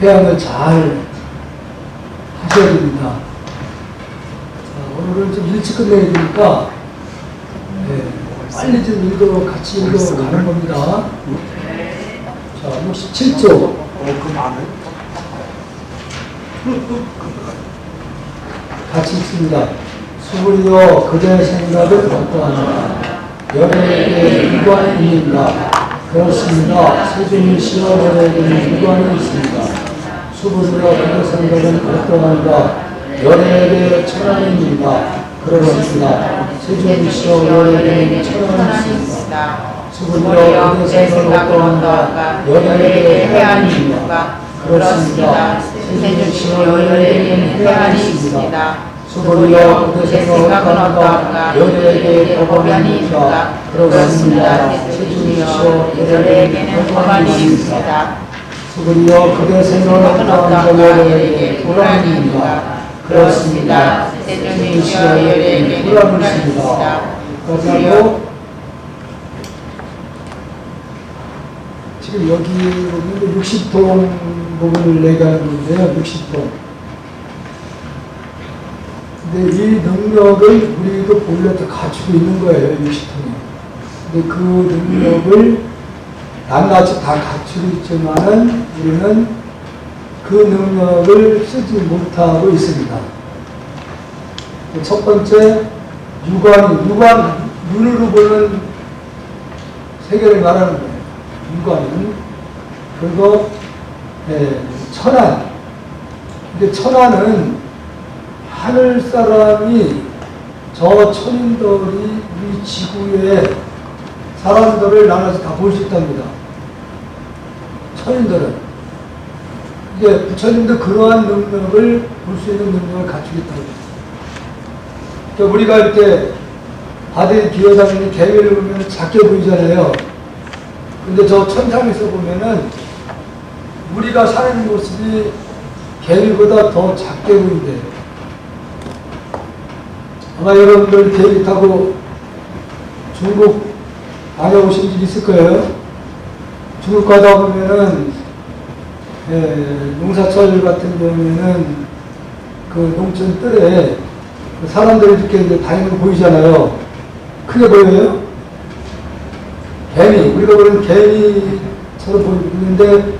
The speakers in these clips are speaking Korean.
회양을 잘 하셔야 됩니다. 자, 오늘은 좀 일찍 끝내야 되니까 빨리 좀 같이 읽어가는 겁니다. 자, 67조. 같이 읽습니다. 수구리여 그대의 생각은 어떠한가? 여러에게 유관이 있는가? 그렇습니다. 세존이시여 여러에게는 유관이 있습니다. 수구리여 그대의 생각은 어떠한가? 여러에게 천한이 있는가? 그렇습니다. 세존이시여 여러에게는 천한이 있습니다. 수구리여 그대의 생각은 어떠한가? 여러에게 해안이 있는가? 그렇습니다. 세존이시여 여러에게는 해안이 있습니다. 수고리여 그대의 생각은 어떠한가? 여러에게 법원이 있는가? 그렇습니다. 세존이시여 여러에게는 법원이 있습니다. 수고리여 그대의 생각은 어떠한가? 여러에게 불안이 있는가? 그렇습니다. 세존이시여 여러에게는 불안이 있습니다. 그리고 지금 여기 보면 60통 부분을 얘기하는 건데요. 60통. 근데 이 능력을 우리도 본래 다 가지고 있는 거예요, 60통이. 근데 그 능력을 낱낱이 다 갖추고 있지만은 우리는 그 능력을 쓰지 못하고 있습니다. 첫 번째, 유관, 눈으로 보는 세계를 말하는 거예요. 유관은. 그리고, 천안. 근데 천안은 하늘 사람이 저 천인들이 이 지구의 사람들을 나눠서 다 볼 수 있답니다. 천인들은. 이제 부처님도 그러한 능력을 볼 수 있는 능력을 갖추고 있다고. 그러니까 우리가 이렇게 바다에 기어다니는 개미를 보면 작게 보이잖아요. 근데 저 천상에서 보면은 우리가 사는 모습이 개미보다 더 작게 보인대요. 아마 여러분들 비행기 타고 중국 다녀오신 적 있을 거예요. 중국 가다 보면은, 농사철 같은 경우에는 그 농촌 뜰에 사람들이 이렇게 이제 다니는 거 보이잖아요. 크게 보여요? 개미, 우리가 보는 개미처럼 보이는데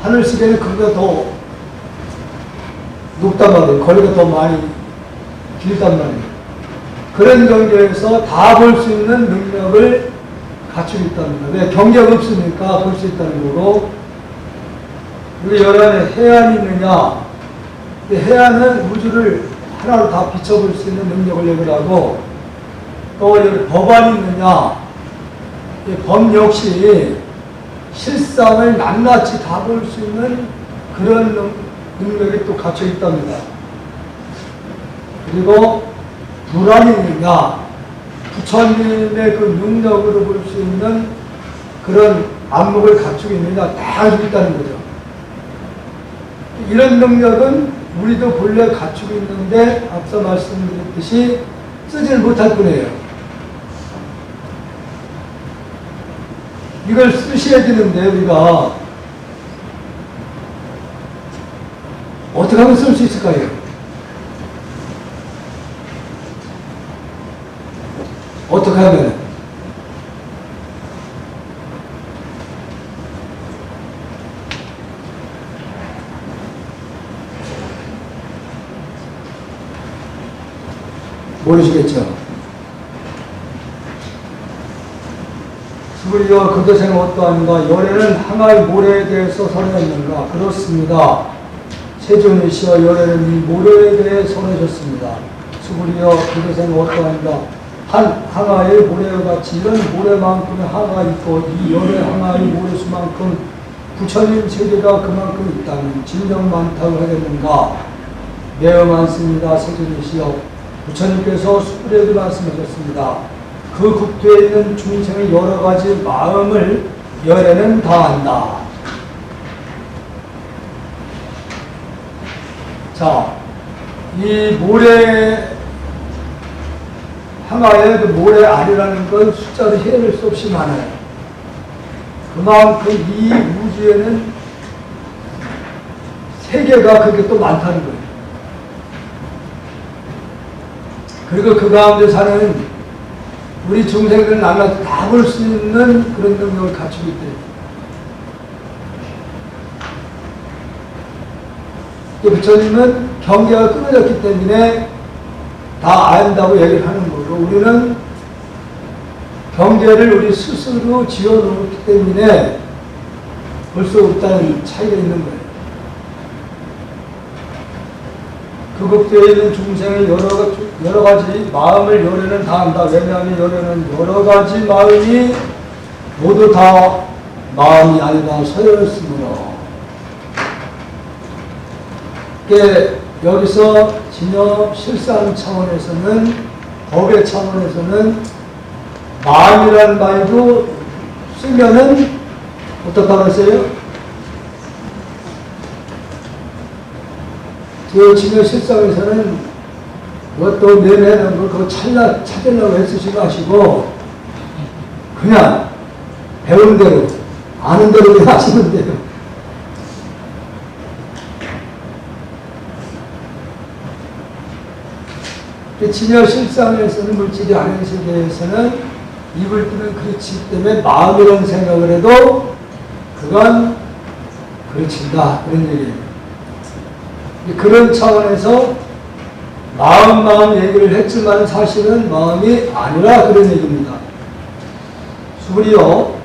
하늘색에는 그보다 더 높단 말이에요. 거리가 더 많이 길단 말이에요. 그런 경계에서 다 볼 수 있는 능력을 갖추고 있다는 거예요. 왜? 경계가 없으니까 볼 수 있다는 거고, 우리 열안에 해안이 있느냐? 해안은 우주를 하나로 다 비춰볼 수 있는 능력을 얘기하고, 또 여기 법안이 있느냐? 법 역시 실상을 낱낱이 다 볼 수 있는 그런 능력이 또 갖춰 있답니다. 그리고 불안이 있느냐? 부처님의 그 능력으로 볼 수 있는 그런 안목을 갖추고 있느냐? 다 알고 있다는 거죠. 이런 능력은 우리도 본래 갖추고 있는데 앞서 말씀드렸듯이 쓰지를 못할 뿐이에요. 이걸 쓰셔야 되는데 우리가 어떻게 하면 쓸 수 있을까요? 어떻게 하면? 모르시겠죠? 수구리여 그대생 어떠한가? 열애는 항아의 모래에 대해서 설명했는가? 그렇습니다. 세존이시여 열애는 이 모래에 대해 설하셨습니다. 수구리여 그대생 어떠한가? 한 항아의 모래와 같이 이런 모래만큼의 항아가 있고 이 열의 항아의 모래수만큼 부처님 세계가 그만큼 있다면 진정 많다고 하겠는가? 매우 많습니다. 세존이시여 부처님께서 수구리에게 말씀하셨습니다. 그 국토에 있는 중생의 여러 가지 마음을 열에는 다 안다. 자, 이 모래 항아의 그 모래 알이라는 건 숫자로 헤아릴 수 없이 많아요. 그만큼 이 우주에는 세계가 그게 또 많다는 거예요. 그리고 그 가운데 사는 우리 중생들은 나눠 다 볼 수 있는 그런 능력을 갖추고 있대요. 부처님은 경계가 끊어졌기 때문에 다 안다고 얘기를 하는 거고, 우리는 경계를 우리 스스로 지어놓기 때문에 볼 수 없다는 차이가 있는 거예요. 그 극도에 있는 중생의 여러 가지 마음을 열애는 다 한다. 왜냐하면 열애는 여러 가지 마음이 모두 다 마음이 아니라 서열했으므로. 여기서 진여 실상 차원에서는, 법의 차원에서는 마음이라는 말도 쓰면은 어떻다고 했어요? 저 진여 실상에서는 그것도 내내는 걸 그거 찾으려고 애쓰지 마시고 그냥 배운 대로 아는 대로 하시면 돼요. 진여 실상에서는, 물질이 아닌 세계에서는 입을 뜨면 그렇지 때문에 마음이라는 생각을 해도 그건 그르친다, 그런 얘기예요. 그런 차원에서 마음 얘기를 했지만 사실은 마음이 아니라 그런 얘기입니다. 수불이요,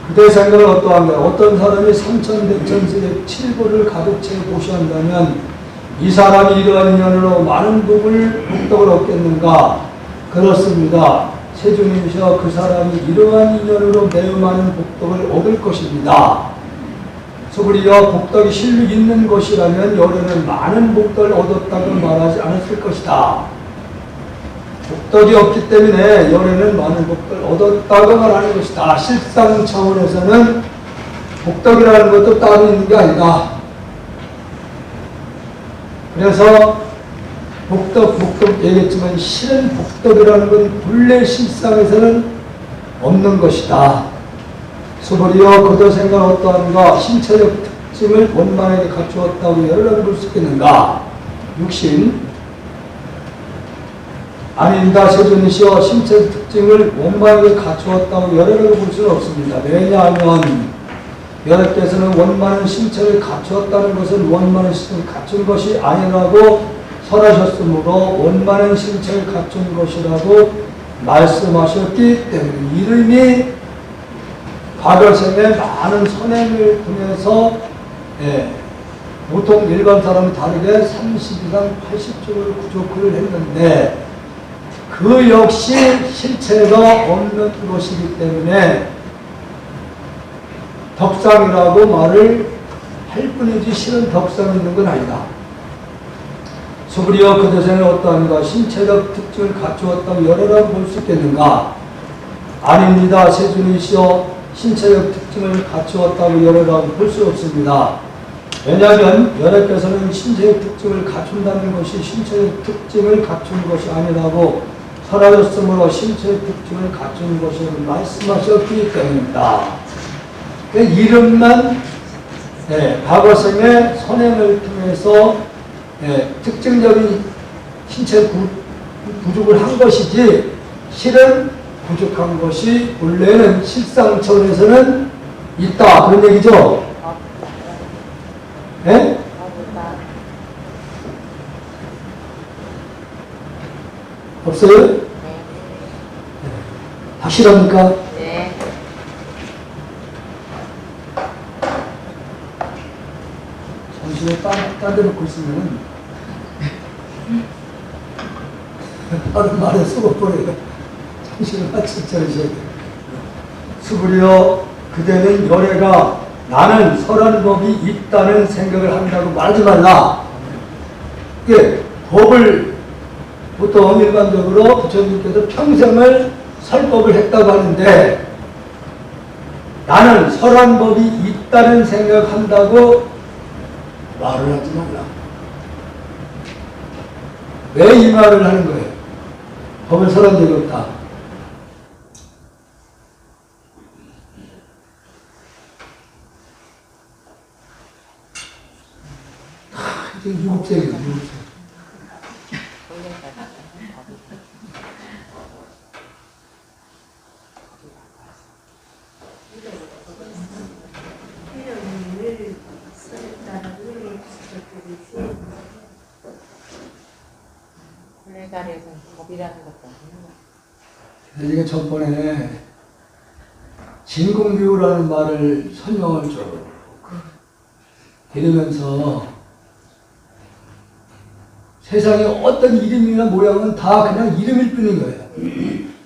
그대 생각은 어떠한가? 어떤 사람이 삼천백천세계 칠보를 가득 채 보시한다면 이 사람이 이러한 인연으로 많은 복덕을 얻겠는가? 그렇습니다. 세존이셔 그 사람이 이러한 인연으로 매우 많은 복덕을 얻을 것입니다. 소불이여, 복덕이 실로 있는 것이라면 열애는 많은 복덕을 얻었다고 말하지 않았을 것이다. 복덕이 없기 때문에 열애는 많은 복덕을 얻었다고 말하는 것이다. 실상 차원에서는 복덕이라는 것도 따로 있는 게 아니다. 그래서 복덕 얘기했지만 실은 복덕이라는 건 본래 실상에서는 없는 것이다. 소불이여, 그도 생각 어떠한가? 신체적 특징을 원만하게 갖추었다고 여러 볼 수 있겠는가? 육신 아닙니다. 세존이시여, 신체적 특징을 원만하게 갖추었다고 여러 볼 수는 없습니다. 왜냐하면 여러께서는 원만한 신체를 갖추었다는 것은 원만한 신체를 갖춘 것이 아니라고 설하셨으므로 원만한 신체를 갖춘 것이라고 말씀하셨기 때문에 이름이 과거생에 많은 선행을 통해서 보통 일반 사람은 다르게 30이상 80쪽을 구족을 했는데 그 역시 실체가 없는 것이기 때문에 덕상이라고 말을 할 뿐이지 실은 덕상이 있는 건 아니다. 소불이여, 그 대생에 어떠한가? 신체적 특징을 갖추었다고 여러라고 볼 수 있겠는가? 아닙니다. 세존이시여, 신체적 특징을 갖추었다고 여러라고 볼 수 없습니다. 왜냐하면 여러께서는 신체적 특징을 갖춘다는 것이 신체적 특징을 갖춘 것이 아니라고 설하셨으므로 신체적 특징을 갖춘 것을 말씀하셨기 때문입니다. 이름만 과거생의 선행을 통해서 특징적인 신체 부족을 한 것이지 실은 부족한 것이 원래는 실상 차원에서는 있다, 그런 얘기죠. 네? 없어요? 네. 확실합니까? 네. 정신을 딴 데 놓고 있으면 다른 말에 썩어버려요. 정신을 바짝 차리셔야 돼요. 수불이여, 그대는 열애가 나는 설하는 법이 있다는 생각을 한다고 말하지 말라. 이게 법을 보통 일반적으로 부처님께서 평생을 설법을 했다고 하는데 나는 설한 법이 있다는 생각한다고 말을 하지 말라. 왜 이 말을 하는 거예요? 법을 설한 적이 없다. 없애기. 자리에서 법이라는 것도 없는 제가 전번에 진공규라는 말을 설명을 쭉 드리면서 세상에 어떤 이름이나 모양은 다 그냥 이름일 뿐인 거예요.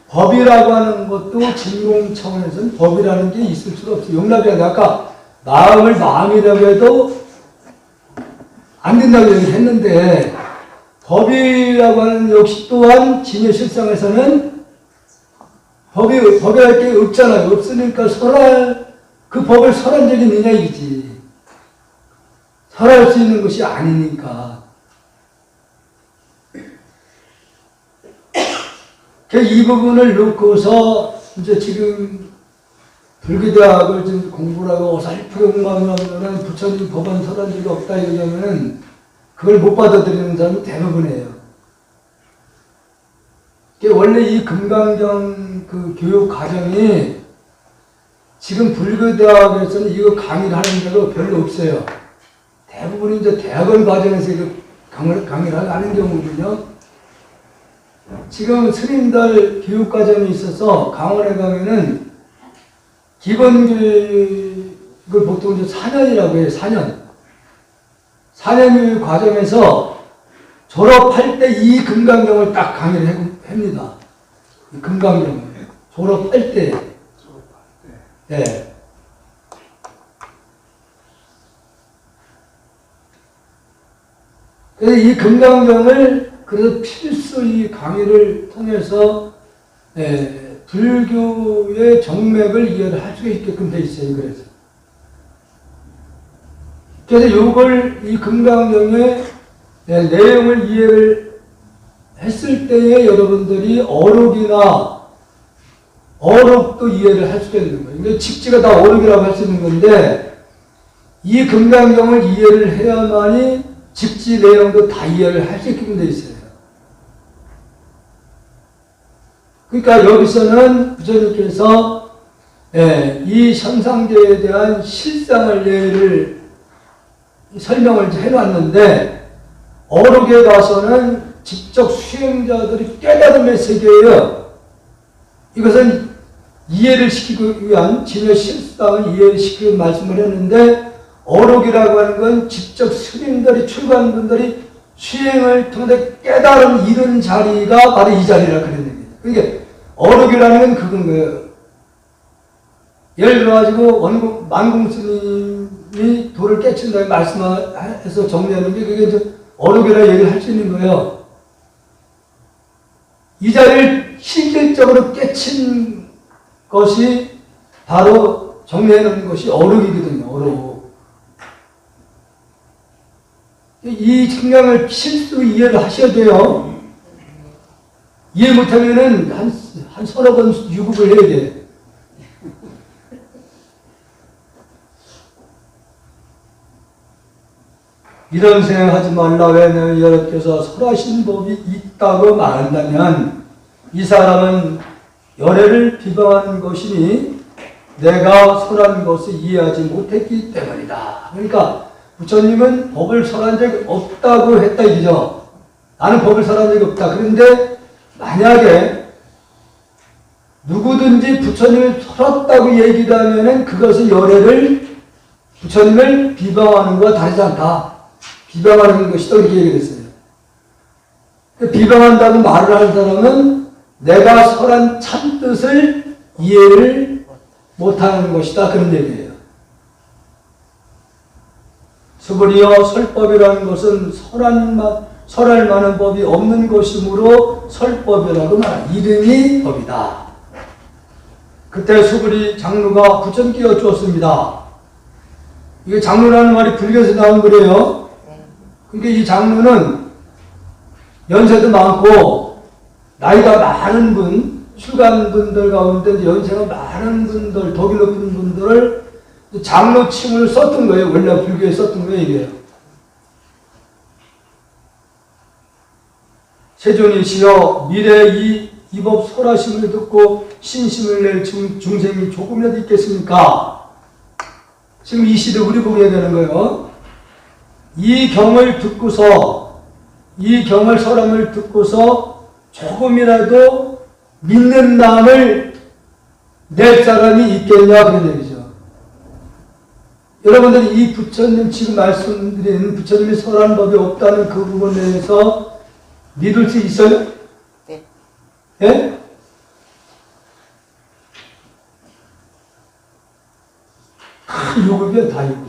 법이라고 하는 것도 진공 차원에서는 법이라는 게 있을 수가 없어요. 용납이 안 돼. 아까 마음을 마음이라고 해도 안 된다고 얘기했는데 법이라고 하는 역시 또한 진여 실상에서는 법이랄 게 없잖아요. 없으니까 그 법을 설한 적이 있느냐 이거지. 설할 수 있는 것이 아니니까. 이 부분을 놓고서 이제 지금 불교대학을 좀 공부를 하고 어설프게 공부하면 부처님 법은 설한 적이 없다 이러면은 그걸 못 받아들이는 사람이 대부분이에요. 원래 이 금강경 그 교육 과정이 지금 불교대학에서는 이거 강의를 하는 데가 별로 없어요. 대부분이 이제 대학원 과정에서 이거 강의를 하는 경우거든요. 지금 스님들 교육 과정이 있어서 강원에 가면은 기본 교육을 보통 이제 4년이라고 해요. 4년. 4년 과정에서 졸업할 때 이 금강경을 딱 강의를 합니다. 이 금강경을. 졸업할 때. 네. 그래서 이 금강경을 그래서 필수 이 강의를 통해서 불교의 정맥을 이해를 할 수 있게끔 돼 있어요. 그래서 이걸 이 금강경의 내용을 이해를 했을 때에 여러분들이 어록도 이해를 할 수가 있는 거예요. 이게 직지가 다 어록이라고 할 수 있는 건데 이 금강경을 이해를 해야만이 직지 내용도 다 이해를 할 수 있게끔 돼 있어요. 그러니까 여기서는 부처님께서 이 현상계에 대한 실상을 설명을 해놨는데 어록에 가서는 직접 수행자들이 깨달음의 세계예요. 이것은 이해를 시키기 위한 진여 실상을 이해를 시키기 위한 말씀을 했는데 어록이라고 하는 건 직접 스님들이 출가한분들이 수행을 통해 깨달음 이룬 자리가 바로 이 자리라 그런 얘기예요. 그러니까 어록이라는 건 그건 거예요. 예를 들어가지고 만공 스님이 도를 깨친다고 말씀해서 정리하는 게 그게 이제 어록이라 얘기를 할 수 있는 거예요. 이 자리를 실질적으로 깨친 것이 바로 정리해놓은 것이 어록이거든요. 어록. 이 측량을 필수 이해를 하셔야 돼요. 이해 못하면은 한 서너 번 유급을 해야 돼. 이런 생각하지 말라. 왜냐하면 여러분께서 설하신 법이 있다고 말한다면 이 사람은 열애를 비방한 것이니 내가 설한 것을 이해하지 못했기 때문이다. 그러니까 부처님은 법을 설한 적이 없다고 했다 이죠. 나는 법을 설한 적이 없다. 그런데 만약에 누구든지 부처님을 설었다고 얘기를 하면은 그것은 열애를 부처님을 비방하는 것과 다르지 않다. 비방하는 것이다. 이렇게 얘기했어요. 비방한다고 말을 하는 사람은 내가 설한 참뜻을 이해를 못하는 것이다. 그런 얘기예요. 수불이여 설법이라는 것은 설할 만한 법이 없는 것이므로 설법이라고 말한다. 이름이 법이다. 그때 수불이 장로가 부처님께 여쭈었습니다. 이게 장로라는 말이 불교에서 나온 거래요. 그러니까 이 장로는 연세도 많고 나이가 많은 분, 출가한 분들 가운데 연세가 많은 분들, 덕이 높은 분들을 장로 칭을 썼던 거예요. 원래 불교에 썼던 거예요, 이게. 세존이시여 미래의 이 법 설하심을 듣고 신심을 낼 중생이 조금이라도 있겠습니까? 지금 이 시대 우리 보게 해야 되는 거예요. 이 경을 듣고서, 이 경을 설함을 듣고서 조금이라도 믿는 마음을 낼 사람이 있겠냐 그런 얘기죠. 여러분들이 이 부처님 지금 말씀드린 부처님이 설한 법이 없다는 그 부분에 대해서 믿을 수 있어요? 네. 예? 다 욕을 다 있고.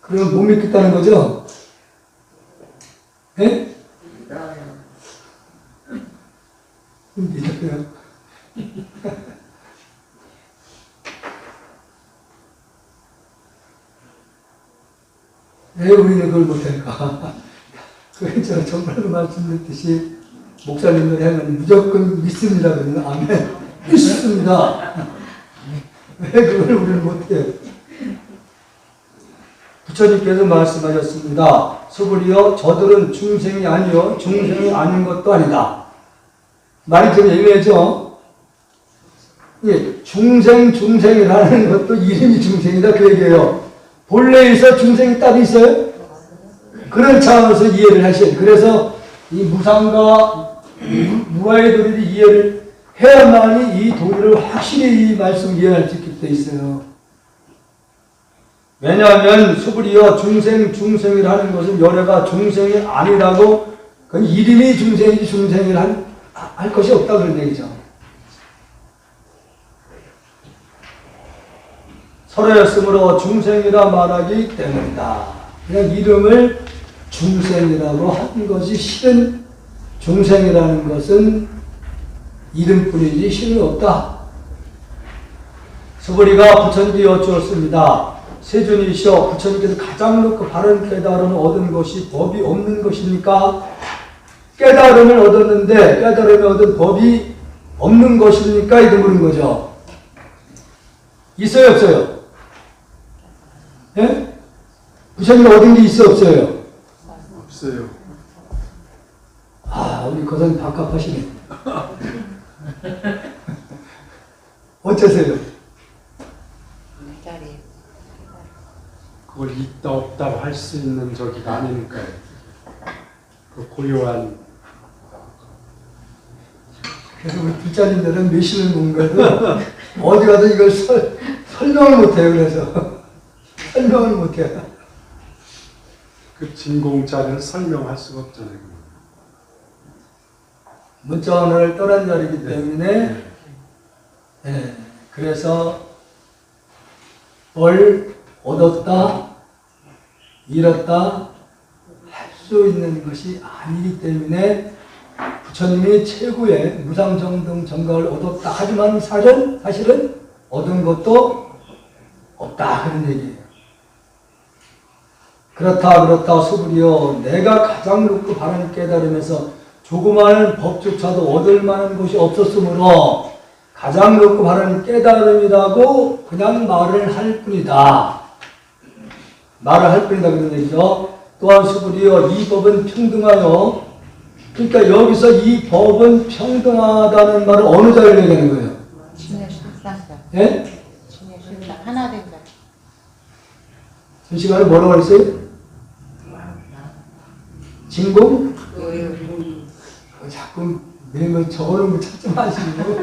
그럼 못 믿겠다는 거죠? 예? 믿어요. 왜 우리는 그걸 못할까? 그래서 정말로 말씀드렸듯이 목사님들 하면 무조건 믿습니다. 그러면 아멘. 믿습니다. 왜 그걸 우리는 못해요? 부처님께서 말씀하셨습니다. 수불이여 저들은 중생이 아니요 중생이 아닌 것도 아니다. 말이 좀 애매하죠? 예, 중생이라는 것도 이름이 중생이다 그 얘기예요. 본래에서 중생이 따로 있어요? 그런 차원에서 이해를 하셔야 돼요. 그래서 이 무상과 무아의 도리를 이해를 해야만이 이 도리를 확실히 이 말씀 이해할 수 있게 돼 있어요. 왜냐하면 수불이여 중생이라는 것은 열애가 중생이 아니라고 그 이름이 중생이지 중생이를 할 것이 없다 그런 얘기죠. 설하였으므로 중생이라 말하기 때문이다. 그냥 이름을 중생이라고 한 것이 실은 중생이라는 것은 이름뿐이지 실은 없다. 수불이가 부처님께 여쭈었습니다. 세존이시여 부처님께서 가장 높고 바른 깨달음을 얻은 것이 법이 없는 것입니까? 깨달음을 얻었는데 깨달음을 얻은 법이 없는 것입니까? 이렇게 물은 거죠. 있어요 없어요? 예? 부처님 얻은 게 있어 없어요? 없어요. 아 우리 거선 밥값하시네. 어쩌세요? 그 자리. 그걸 있다 없다 할 수 있는 적이 아니니까요. 그 고요한. 그래서 우리 불자님들은 몇십을 본 거도 어디 가도 이걸 설명을 못해요. 그래서 설명을 못해요. 그 진공자를 설명할 수가 없잖아요. 문자원을 떠난 자리이기 때문에 예, 그래서 뭘 얻었다 잃었다 할 수 있는 것이 아니기 때문에 부처님이 최고의 무상정등 정각을 얻었다 하지만 사실은 얻은 것도 없다 그런 얘기예요. 그렇다 수불이여 내가 가장 높고 바른 깨달음에서 조그마한 법조차도 얻을 만한 것이 없었으므로 가장 높고 바른 깨달음이라고 그냥 말을 할 뿐이다. 말을 할 뿐이다 그런 얘기죠. 또한 수불이여 이 법은 평등하여 그러니까 여기서 이 법은 평등하다는 말은 어느 자리를 얘기하는 거예요? 진의 실상자. 예? 진의 실상. 하나 된 자. 전 시간에 뭐라고 했어요? 진공? 자꾸 매번 적어놓은 거 찾지 마시고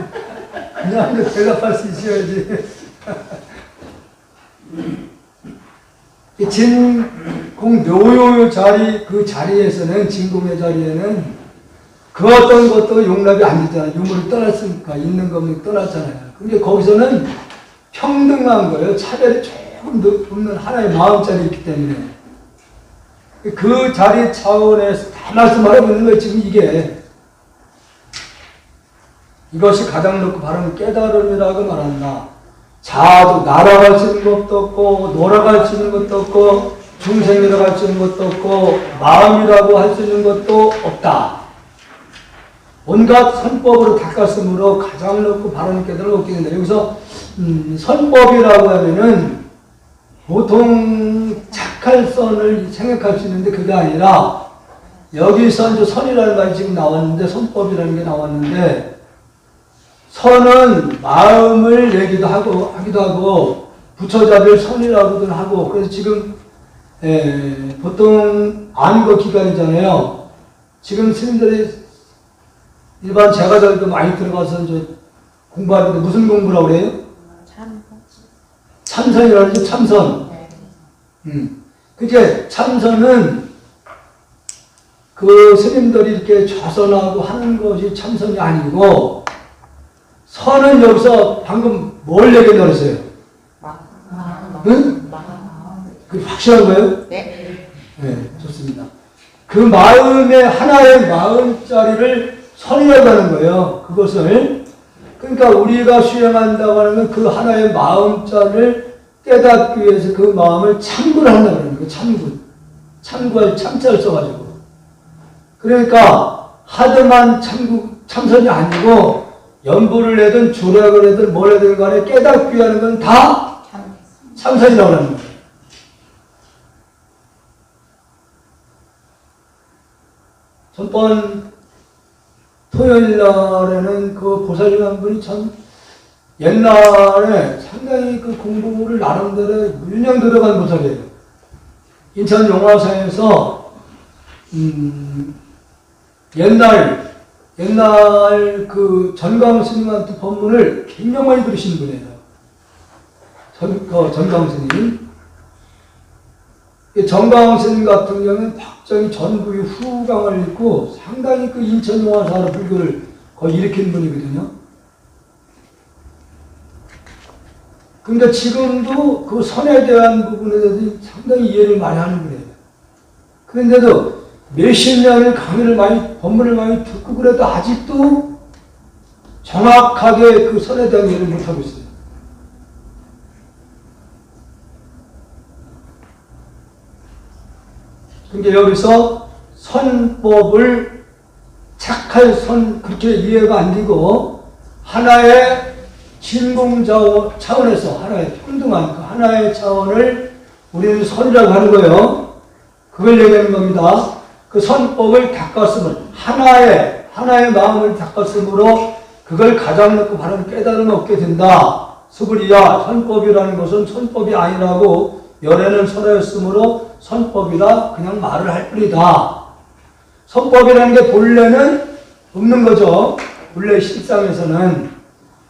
그냥 그 대답할 수 있어야지. 이 진공 묘요 자리 그 자리에서는 진공의 자리에는 그 어떤 것도 용납이 안 되잖아요. 유물을 떠났으니까 있는 거면 떠났잖아요. 근데 거기서는 평등한 거예요. 차별이 조금 없는 하나의 마음자리 있기 때문에 그 자리 차원에서 다 말씀하고 있는 거예요. 지금 이게 이것이 가장 높고 바른 깨달음이라고 말한다. 자아도 날아갈 수 있는 것도 없고 놀아갈 수 있는 것도 없고 중생이라고 할 수 있는 것도 없고 마음이라고 할 수 있는 것도 없다. 온갖 선법으로 닦았으므로 가장 높고 바른 깨달음을 얻게 된다. 여기서 선법이라고 하면은 보통 착할 선을 생각할 수 있는데 그게 아니라 여기서 이제 선이라는 말이 지금 나왔는데 선법이라는 게 나왔는데 선은 마음을 내기도 하기도 하고 부처자들 선이라고도 하고 그래서 지금 보통 안거 기간이잖아요. 지금 스님들이 일반 제가들도 많이 들어가서 이제 공부하는데 무슨 공부라고 그래요? 참선이라고 하죠. 참선. 그게 참선은 그 스님들이 이렇게 좌선하고 하는 것이 참선이 아니고 선은 여기서 방금 뭘 얘기했어요? 응? 그 확실한 거예요? 네. 네, 좋습니다. 그 마음의 하나의 마음자리를 선이라고 하는 거예요. 그것을. 그러니까 우리가 수행한다고 하는 건 그 하나의 마음자를 깨닫기 위해서 그 마음을 참구를 한다고 하는 거예요. 참구. 참구할 참자를 써가지고. 그러니까 하드만 참선이 아니고 연부를 내든 주력을 내든 뭘 해든 간에 깨닫기 위하는 건 다 참선이라고 하는 거예요. 전번 토요일 날에는 그 보살님 한 분이 참 옛날에 상당히 그 공부를 나름대로 문명 들어간 보살이에요. 인천 용화사에서 옛날 그 전광 스님한테 법문을 굉장히 많이 들으신 분이에요. 전광 스님. 전광 스님 같은 경우는 박정희 전부의 후강을 읽고 상당히 그 인천 용화사로 불교를 거의 일으킨 분이거든요. 근데 지금도 그 선에 대한 부분에 대해서 상당히 이해를 많이 하는 분이에요. 그런데도 몇십 년을 강의를 법문을 많이 듣고 그래도 아직도 정확하게 그 선에 대한 이해를 못하고 있어요. 그러니까 여기서 선법을 착할 선 그렇게 이해가 안 되고 하나의 진공 차원에서 하나의 평등한 그 하나의 차원을 우리는 선이라고 하는 거예요. 그걸 얘기하는 겁니다. 그 선법을 닦았으면 하나의 마음을 닦았으므로 그걸 가장 높고 바른 깨달음을 얻게 된다. 수불이야 선법이라는 것은 선법이 아니라고 열애는 선하였으므로 선법이라 그냥 말을 할 뿐이다. 선법이라는 게 본래는 없는 거죠. 본래 실상에서는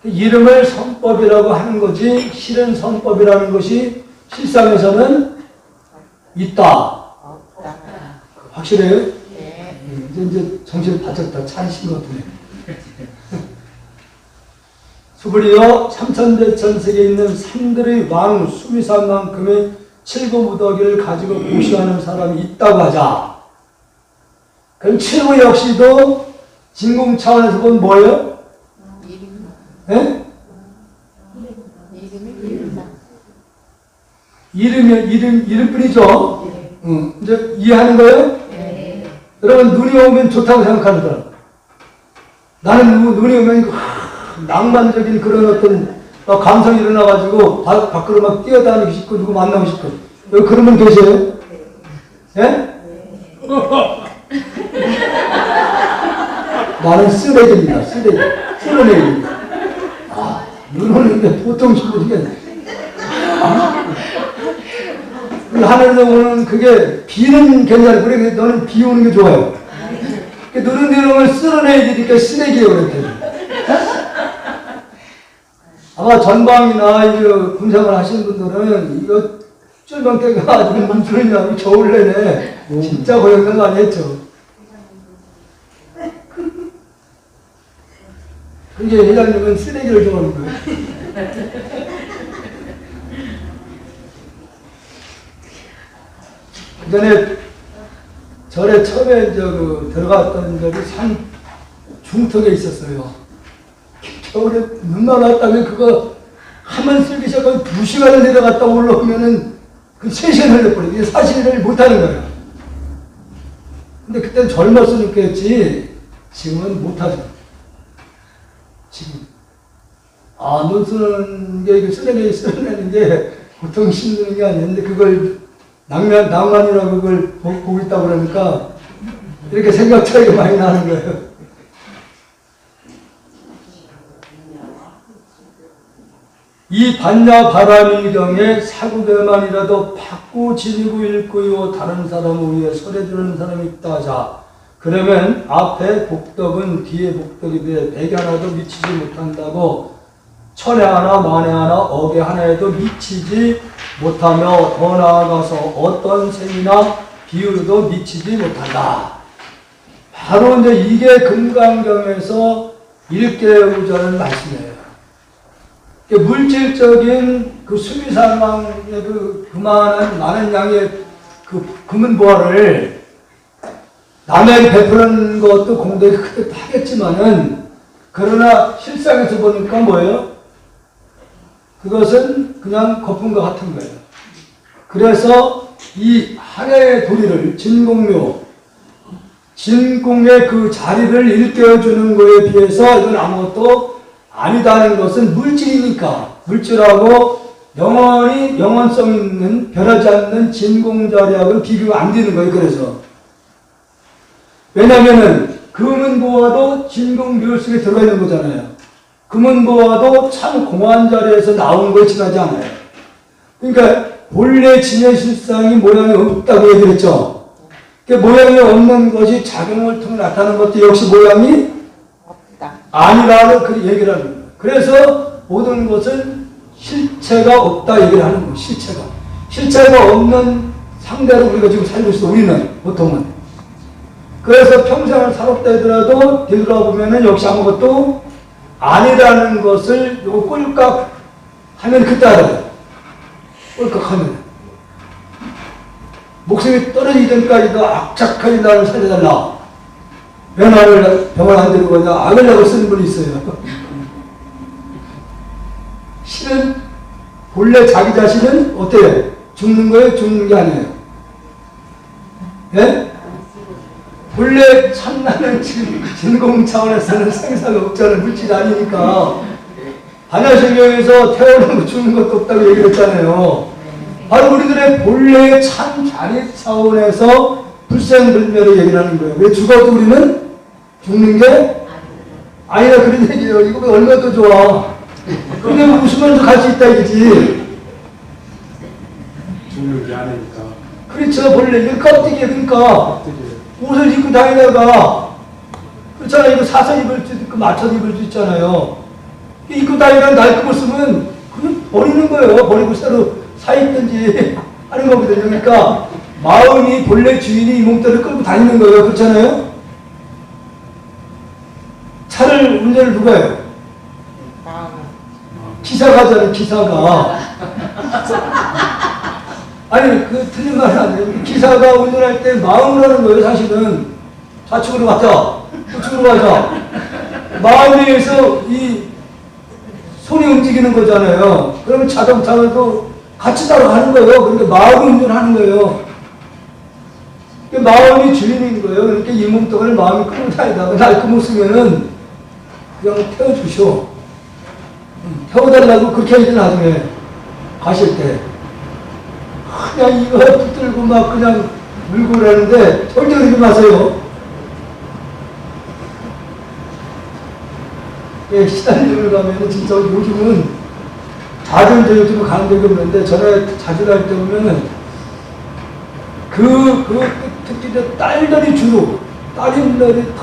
이름을 선법이라고 하는 거지 실은 선법이라는 것이 실상에서는 있다. 확실해요? 네. 이제 정신을 바짝 다 차리신 것 같으네. 수불이여 삼천대천세계에 있는 산들의 왕 수미산만큼의 칠구무더기를 가지고 고시하는 사람이 있다고 하자. 그럼 칠구 역시도 진공 차원에서 본 뭐예요? 네? 이름뿐이죠? 이제 이해하는 거예요? 네. 여러분, 눈이 오면 좋다고 생각하는 사람. 나는 눈이 오면 낭만적인 그런 어떤 감성이 일어나가지고 밖으로 막 뛰어다니고 싶고 누구 만나고 싶고. 여기 그런 분 계세요? 예? 네? 나는 쓰레기입니다. 쓰레기입니다. 눈 오는데 보통 식구들이 하늘에서 오는 그게 비는 괜찮아요. 그래, 너는 비 오는 게 좋아요. 눈은 내려오면 쓸어내야 되니까 쓰레기예요. 그렇게. 아마 전방이나 이거 군생활 하시는 분들은 이거 쫄병대가 가지고 멈추느냐고 겨울 내내 진짜 고생을 많이 했죠. 그게 회장님은 쓰레기를 좋아하는 거예요. 그 전에 절에 처음에 들어갔던 적이 산 중턱에 있었어요. 겨울에 눈만 왔다면 그거 한번 쓸기 시작하면 2시간을 내려갔다 올라오면은 그 3시간 흘려버려요. 이게 사실을 못하는 거예요. 근데 그때는 젊었으니까 했지, 지금은 못하죠. 지금. 눈 쓰는 게, 쓰레기 쓰는 게 보통 신드는 게 아닌데 그걸 낭만이라고 그걸 보고 있다고 그러니까 이렇게 생각 차이가 많이 나는 거예요. 이 반야 바라밀경에 사구배만이라도 받고 지니고 읽고요 다른 사람 위에 설해주는 사람이 있다 하자. 그러면 앞에 복덕은 뒤에 복덕이 돼 백에 하나도 미치지 못한다고 천에 하나 만에 하나 억에 하나에도 미치지 못하며 더 나아가서 어떤 셈이나 비유로도 미치지 못한다. 바로 이제 이게 금강경에서 일깨우고자 하는 말씀이에요. 물질적인 그 수미사망의 그만한 많은 양의 그 금은보화를 남에게 베푸는 것도 공덕이 크게 하겠지만은 그러나 실상에서 보니까 뭐예요? 그것은 그냥 거품과 같은 거예요. 그래서 이 하나의 도리를 진공묘, 진공의 그 자리를 일깨워주는 것에 비해서 이건 아무것도 아니다는 것은 물질이니까 물질하고 영원히 영원성 있는 변하지 않는 진공자리하고는 비교가 안 되는 거예요. 그래서 왜냐하면은 금은보화도 진공묘 속에 들어가 있는 거잖아요. 금은보화도 참 공허한 자리에서 나온 거에 지나지 않아요. 그러니까 본래 진해실상이 모양이 없다고 얘기를 했죠. 모양이 없는 것이 작용을 통해 나타나는 것도 역시 모양이 없다. 아니라는 그 얘기를 하는 거예요. 그래서 모든 것은 실체가 없다 얘기를 하는 거예요. 실체가 없는 상대로 우리가 지금 살고 있어. 우리는 보통은. 그래서 평생을 살았다 하더라도 되돌아보면은 역시 아무것도 아니라는 것을 요거 꼴깍 하면 그때 알아요. 꼴깍 하면. 목숨이 떨어지기 전까지도 악착하게 나를 살려달라. 왜 나를 병을 안 들고 그냥 악을라고 쓰는 분이 있어요. 실은 본래 자기 자신은 어때요? 죽는 거예요? 죽는 게 아니에요. 예? 본래 참나는 진공 차원에서는 생사가 없잖아요. 물질이 아니니까. 반야심경에서 태어나고 죽는 것도 없다고 얘기를 했잖아요. 바로 우리들의 본래의 참 자리 차원에서 불생불멸을 얘기를 하는 거예요. 왜 죽어도 우리는 죽는 게 아니라 그런 얘기예요. 이거 얼마나 더 좋아. 근데 웃으면서 갈 수 있다 이거지. 죽는 게 아니니까. 그렇죠. 본래 이거 껍데기에 그러니까 옷을 입고 다니다가 그렇잖아요. 이거 사서 입을 수 있고 맞춰서 입을 수 있잖아요. 입고 다니다가 낡고 쓰면 그냥 버리는 거예요. 버리고 새로 사 입든지 하는 거거든요. 그러니까 마음이 본래 주인이 이 몸뚱이를 끌고 다니는 거예요. 그렇잖아요. 차를 운전을 누가 해요? 기사가 하잖아요. 기사가. 아니 그 틀린 말은 아니에요. 기사가 운전할 때 마음을 하는 거예요. 사실은 좌측으로 가자, 우측으로 가자. 마음에 의해서 이 손이 움직이는 거잖아요. 그러면 자동차도 같이 따라가는 거예요. 그러니까 마음이 운전하는 거예요. 그러니까 마음이 주인인 거예요. 그러니까 이 몸뚱이를 마음이 끌고 다니다가 날끔 쓰면은 그냥 태워주셔. 태워달라고 그렇게 해야지 나중에 가실 때. 그냥 이거 붙들고 막 그냥 물고 그러는데 절대 그러지 마세요. 예, 시달림을 가면은 진짜 요즘은 자주 이제 요즘 가는 적이 없는데 전에 자주 갈 때 보면은 특히 딸들이 주로 딸인들이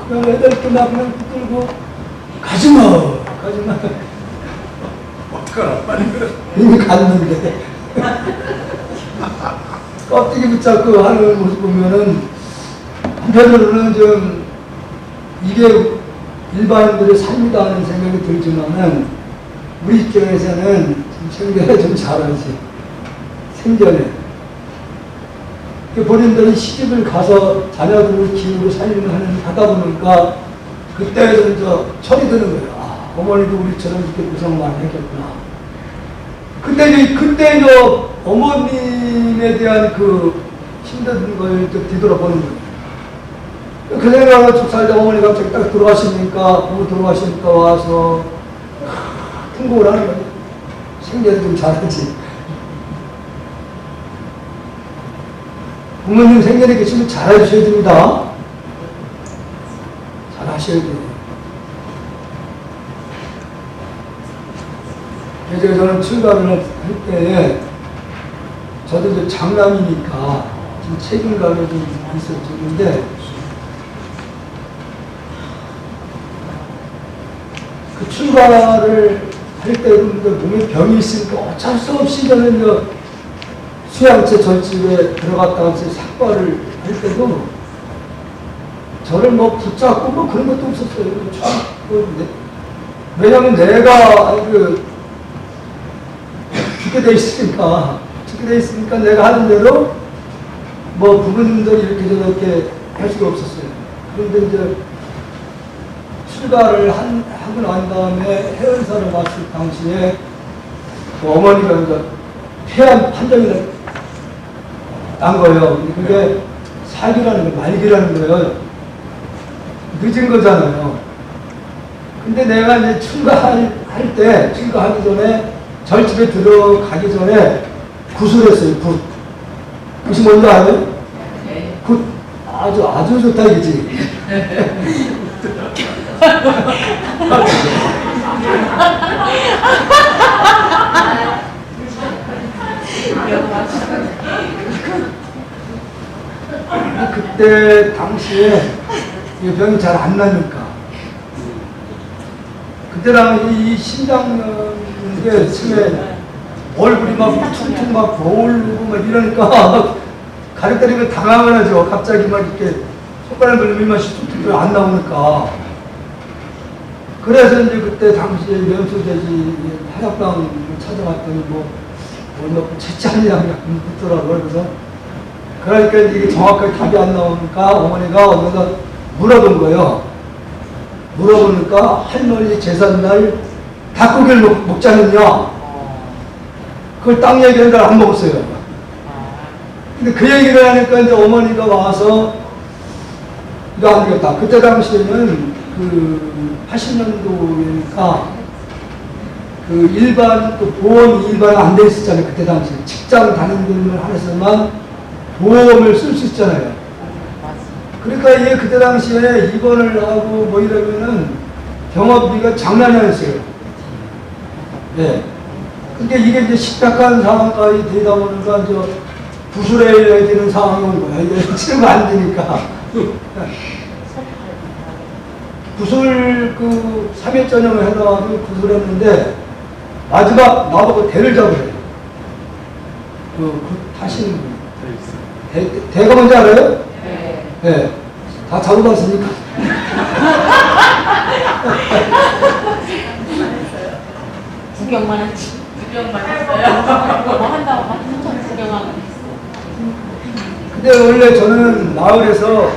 그냥 애들 막 그냥 붙들고 가지마. 이미 갔는데. 껍데기 붙잡고 하는 모습 보면은 한편으로는 좀 이게 일반인들의 삶이다 하는 생각이 들지만은 우리 입장에서는 생전에 좀 잘하지. 생전에. 본인들이 시집을 가서 자녀들을 키우고 살림을 하다 보니까 그때는 철이 드는 거예요. 아, 어머니도 우리처럼 이렇게 고생 많이 했겠구나. 그때 어머님에 대한 그 힘든 걸 뒤돌아보는 거예요. 그 생각을 쭉 살다 어머니가 갑자기 딱 돌아가시니까, 부모 돌아가시니까 와서 통곡을 하는 거예요. 생전에 좀 잘하지. 부모님 생전에 계시면 잘해주셔야 됩니다. 잘하셔야 돼요. 그래서 저는 출가를 할 때에 저도 이제 장남이니까 좀 책임감이 좀 있었는데 그 출가를 할 때도 몸에 병이 있으니까 어쩔 수 없이 저는 수양체 절집에 들어갔다가 삭발을 할 때도 저를 뭐 붙잡고 뭐 그런 것도 없었어요. 왜냐하면 내가 죽게 돼 있으니까 내가 하는 대로 뭐 부모님들이 이렇게 저렇게 할 수가 없었어요. 그런데 이제 출가를 하고 난 다음에 해연사를 왔을 당시에 그 어머니가 이제 폐암 판정이 난 거예요. 그게 살기라는 거, 말기라는 거예요. 늦은 거잖아요. 근데 내가 이제 출가하기 전에 절집에 들어가기 전에 굿을 했어요. 굿이 뭔지 알아요? 굿. 아주 좋다, 이거지. 그때 당시에 이 병이 잘 안 나니까 그때랑 이 심장에 치매 얼굴이 막 퉁퉁 막 거울르고 막 이러니까 막 가족들이 당황을 하죠. 갑자기 막 이렇게 손가락 걸리면 맛이 퉁퉁 안 나오니까. 그래서 이제 그때 당시에 면소돼지 한약방을 찾아갔더니 뭐 채찍이랑 묻더라고요. 그래서 그러니까 이게 정확하게 답이 안 나오니까 어머니가 어디서 물어본 거예요. 물어보니까 할머니 제삿날 닭고기를 먹자면요. 그걸 딱 얘기하는데 안 먹었어요. 근데 그 얘기를 하니까 이제 어머니가 와서 이거 안 되겠다. 그때 당시에는 그 80년도니까 그 일반 또 보험이 일반 안 돼 있었잖아요. 그때 당시에 직장 다니는 분을 한해서만 보험을 쓸 수 있잖아요. 그러니까 이게 그때 당시에 입원을 하고 뭐 이러면은 병원비가 장난이 아니었어요. 예. 근데 이게 이제 심각한 상황까지 되다 보니까 이제 구술해야 되는 상황이 온 거야. 이게 치료가 안 되니까. 구술 그 3일 전형을 해놔가지고 구술했는데 마지막 나보고 대를 잡으래요. 타시는 분. 대가 뭔지 알아요? 네. 네. 다 잡아봤으니까. 구경만 했지. 구경만 했어요. 뭐 한다고 한참 구경하고 근데 원래 저는 마을에서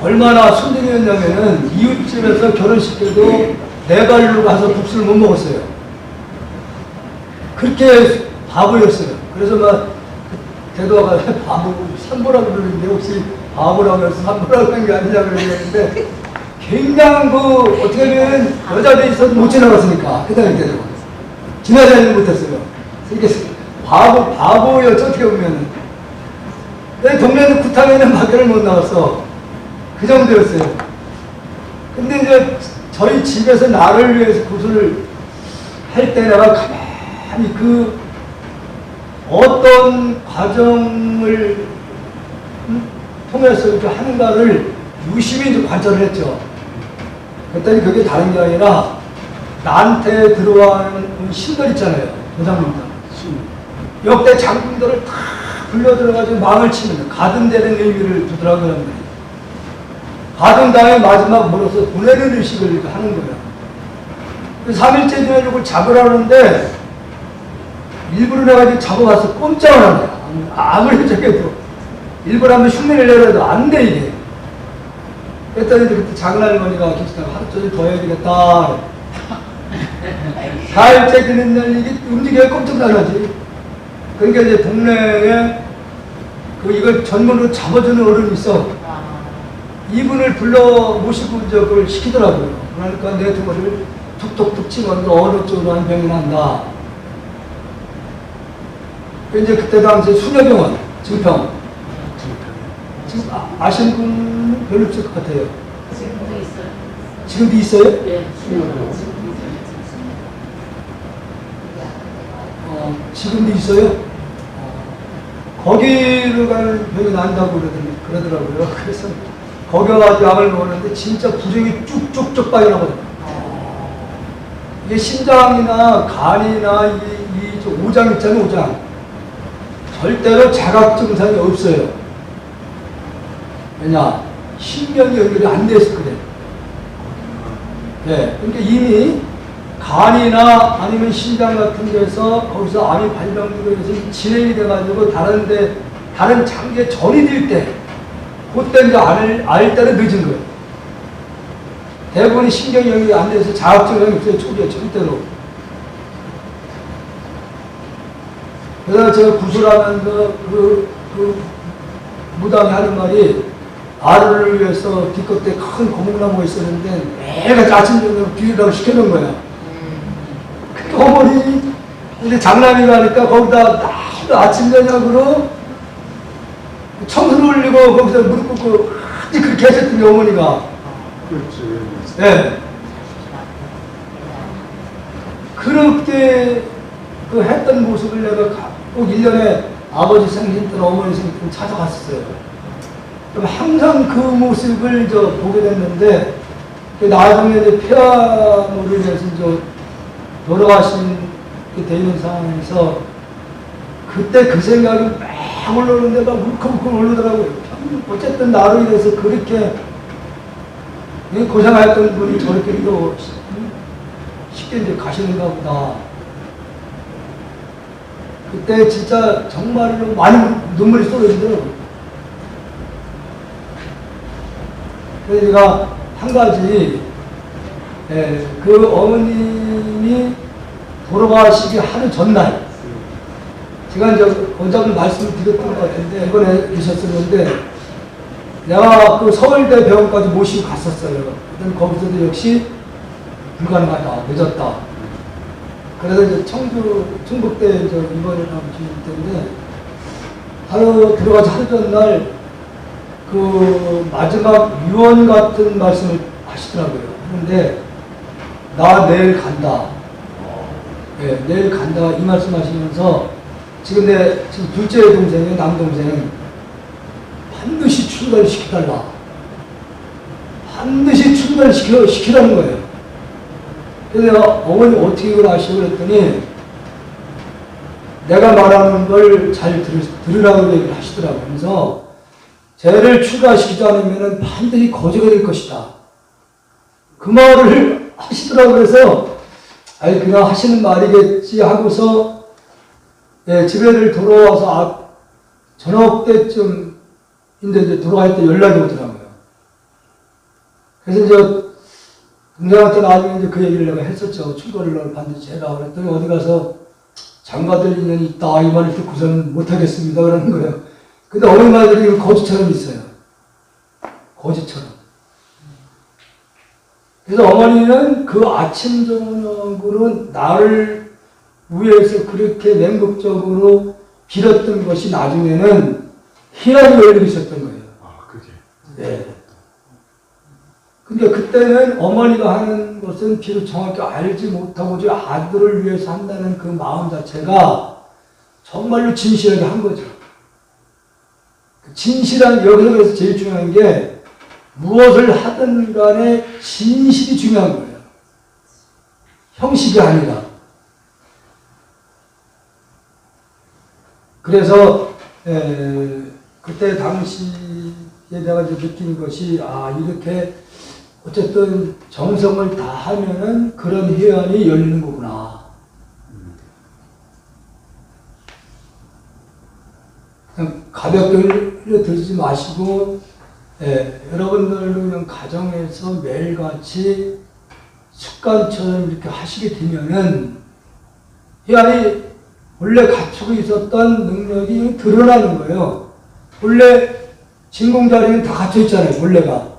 얼마나 순둥이였냐면은 이웃집에서 결혼식 때도 4발로 가서 국수를 못 먹었어요. 그렇게 바보였어요. 그래서 막 대도가 바보, 산보라고 그러는데 혹시 바보라고 해서 산보라고 한 게 아니냐고 그랬는데 굉장히 어떻게 보면 여자들이 있어도 못 지나갔으니까 그 당시 때도 지나다니지 못했어요. 이게 바보였죠 어떻게 보면은. 내 동네는 구탕에는 밖에를 못 나왔어. 그 정도였어요. 근데 이제 저희 집에서 나를 위해서 구슬을 할 때 내가 가만히 그 어떤 과정을 통해서 이렇게 하는가를 유심히 이제 관찰을 했죠. 그랬더니 그게 다른 게 아니라 나한테 들어와는 신들 있잖아요. 조상님들. 역대 장군들을 다 불려 들어가지고 망을 치는 가든되는 의미를 두더라고요. 가든 다음에 마지막 물어서 보내는 의식을 이렇게 하는 거예요. 3일째 지나서 그걸 잡으라는데 일부러 내가 잡아가서 꼼짝을 안 해요. 아무리 저게도 일부러 하면 흉내를 내려도 안 돼 이게. 그랬더니 그때 장날머니가 계시다가 하루 종일 더 해야 되겠다. 4일째 되는 날 이게 움직여야 꼼짝 나가지. 그러니까 이제 동네에 이걸 전문으로 잡아주는 어른이 있어. 이분을 불러 모시고 이제 그걸 시키더라고요. 그러니까 내 등을 툭툭툭 치면서 어느 쪽으로 한 병이 난다. 이제 그때 당시 수녀병원, 증평. 지금 아시는 분 별로 없을 것 같아요. 지금도 있어요. 지금도 있어요? 예. 지금도 있어요? 거기로 가는 병이 난다고 그러더라고요. 그래서 거기 가서 약을 먹었는데 진짜 부종이 쭉쭉쭉 빠져나거든요. 이게 심장이나 간이나 이 오장 있잖아요, 오장. 절대로 자각 증상이 없어요. 왜냐? 신경이 연결이 안 돼서 그래. 네. 그러니까 이미 간이나 아니면 심장 같은 데서 거기서 암이 발병되고 해서 진행이 돼가지고 다른 장기에 전이 될 때, 그때 이제 알 때는 늦은 거예요. 대부분이 신경이 연결이 안 돼서 자각증상이 없어요, 초기에, 절대로. 그래서 제가 구술하면서 무당이 하는 말이 아르를 위해서 뒤끝에 큰 고목나무가 있었는데 매일 아침 저녁 비우라고 시켜놓은 거야. 그 어머니 이제 장남이 가니까 거기다 아침 저녁으로 청소를 올리고 거기서 무릎 꿇고 그렇게 하셨더니 어머니가. 그렇지. 네. 그렇게 그 했던 모습을 내가 꼭 1년에 아버지 생신 때나 어머니 생신 때 찾아갔었어요. 그럼 항상 그 모습을 보게 됐는데, 나중에 이제 폐암으로 인해서 돌아가신 게 되는 상황에서, 그때 그 생각이 막 올라오는데 막 울컥울컥 올라오더라고요. 어쨌든 나로 인해서 그렇게 고생했던 분이 저렇게 또 쉽게 이제 가시는가 보다. 그때 진짜 정말로 많이 눈물이 쏟아지더라고요. 그래서 제가 한 가지, 그 어머님이 돌아가시기 하루 전날, 제가 이제 원장님 말씀을 드렸던 것 같은데, 이번에 있었었는데, 내가 그 서울대 병원까지 모시고 갔었어요. 그때 거기서도 역시 불가능하다, 늦었다. 그래서 이제 충북대 입원을 하고 있을 텐데, 하루 들어가서 하루 전날 그 마지막 유언 같은 말씀을 하시더라고요. 그런데 나 내일 간다. 네, 내일 간다 이 말씀 하시면서 지금 둘째 동생이 남동생 반드시 출가를 시켜달라. 반드시 출가를 시키라는 거예요. 그래서 내가 어머니 어떻게 이걸 아시고 그랬더니 내가 말하는 걸 잘 들으라고 얘기를 하시더라고요. 그래서 쟤를 출가시키지 않으면 반드시 거지가 될 것이다. 그 말을 하시더라고요. 그래서 아니 그냥 하시는 말이겠지 하고서 집에를 돌아와서 저녁 때쯤인데 이제 돌아갈 때 연락이 오더라고요. 그래서 이제 동생한테 나중에 이제 그 얘기를 내가 했었죠. 출가를 반드시 해라. 그랬더니 어디 가서 장가들 인연이 있다. 이 말을 듣고서는 못하겠습니다. 그러는 거예요. 근데 어느 말들이 거지처럼 있어요. 거지처럼. 그래서 어머니는 그 아침 저녁으로 나를 위해서 그렇게 맹목적으로 빌었던 것이 나중에는 희락이 열리고 있었던 거예요. 아, 그게. 네. 근데 그때는 어머니가 하는 것은 비록 정확히 알지 못하고 아들을 위해서 한다는 그 마음 자체가 정말로 진실하게 한 거죠. 진실한, 여기서 제일 중요한 게 무엇을 하든 간에 진실이 중요한 거예요. 형식이 아니라. 그래서 그때 당시에 내가 이제 느낀 것이 이렇게 어쨌든 정성을 다 하면은 그런 회원이 열리는 거구나. 그냥 가볍게 흘려들지 마시고, 여러분들도 그냥 가정에서 매일같이 습관처럼 이렇게 하시게 되면은, 회원이 원래 갖추고 있었던 능력이 드러나는 거예요. 원래 진공자리는 다 갇혀 있잖아요, 원래가.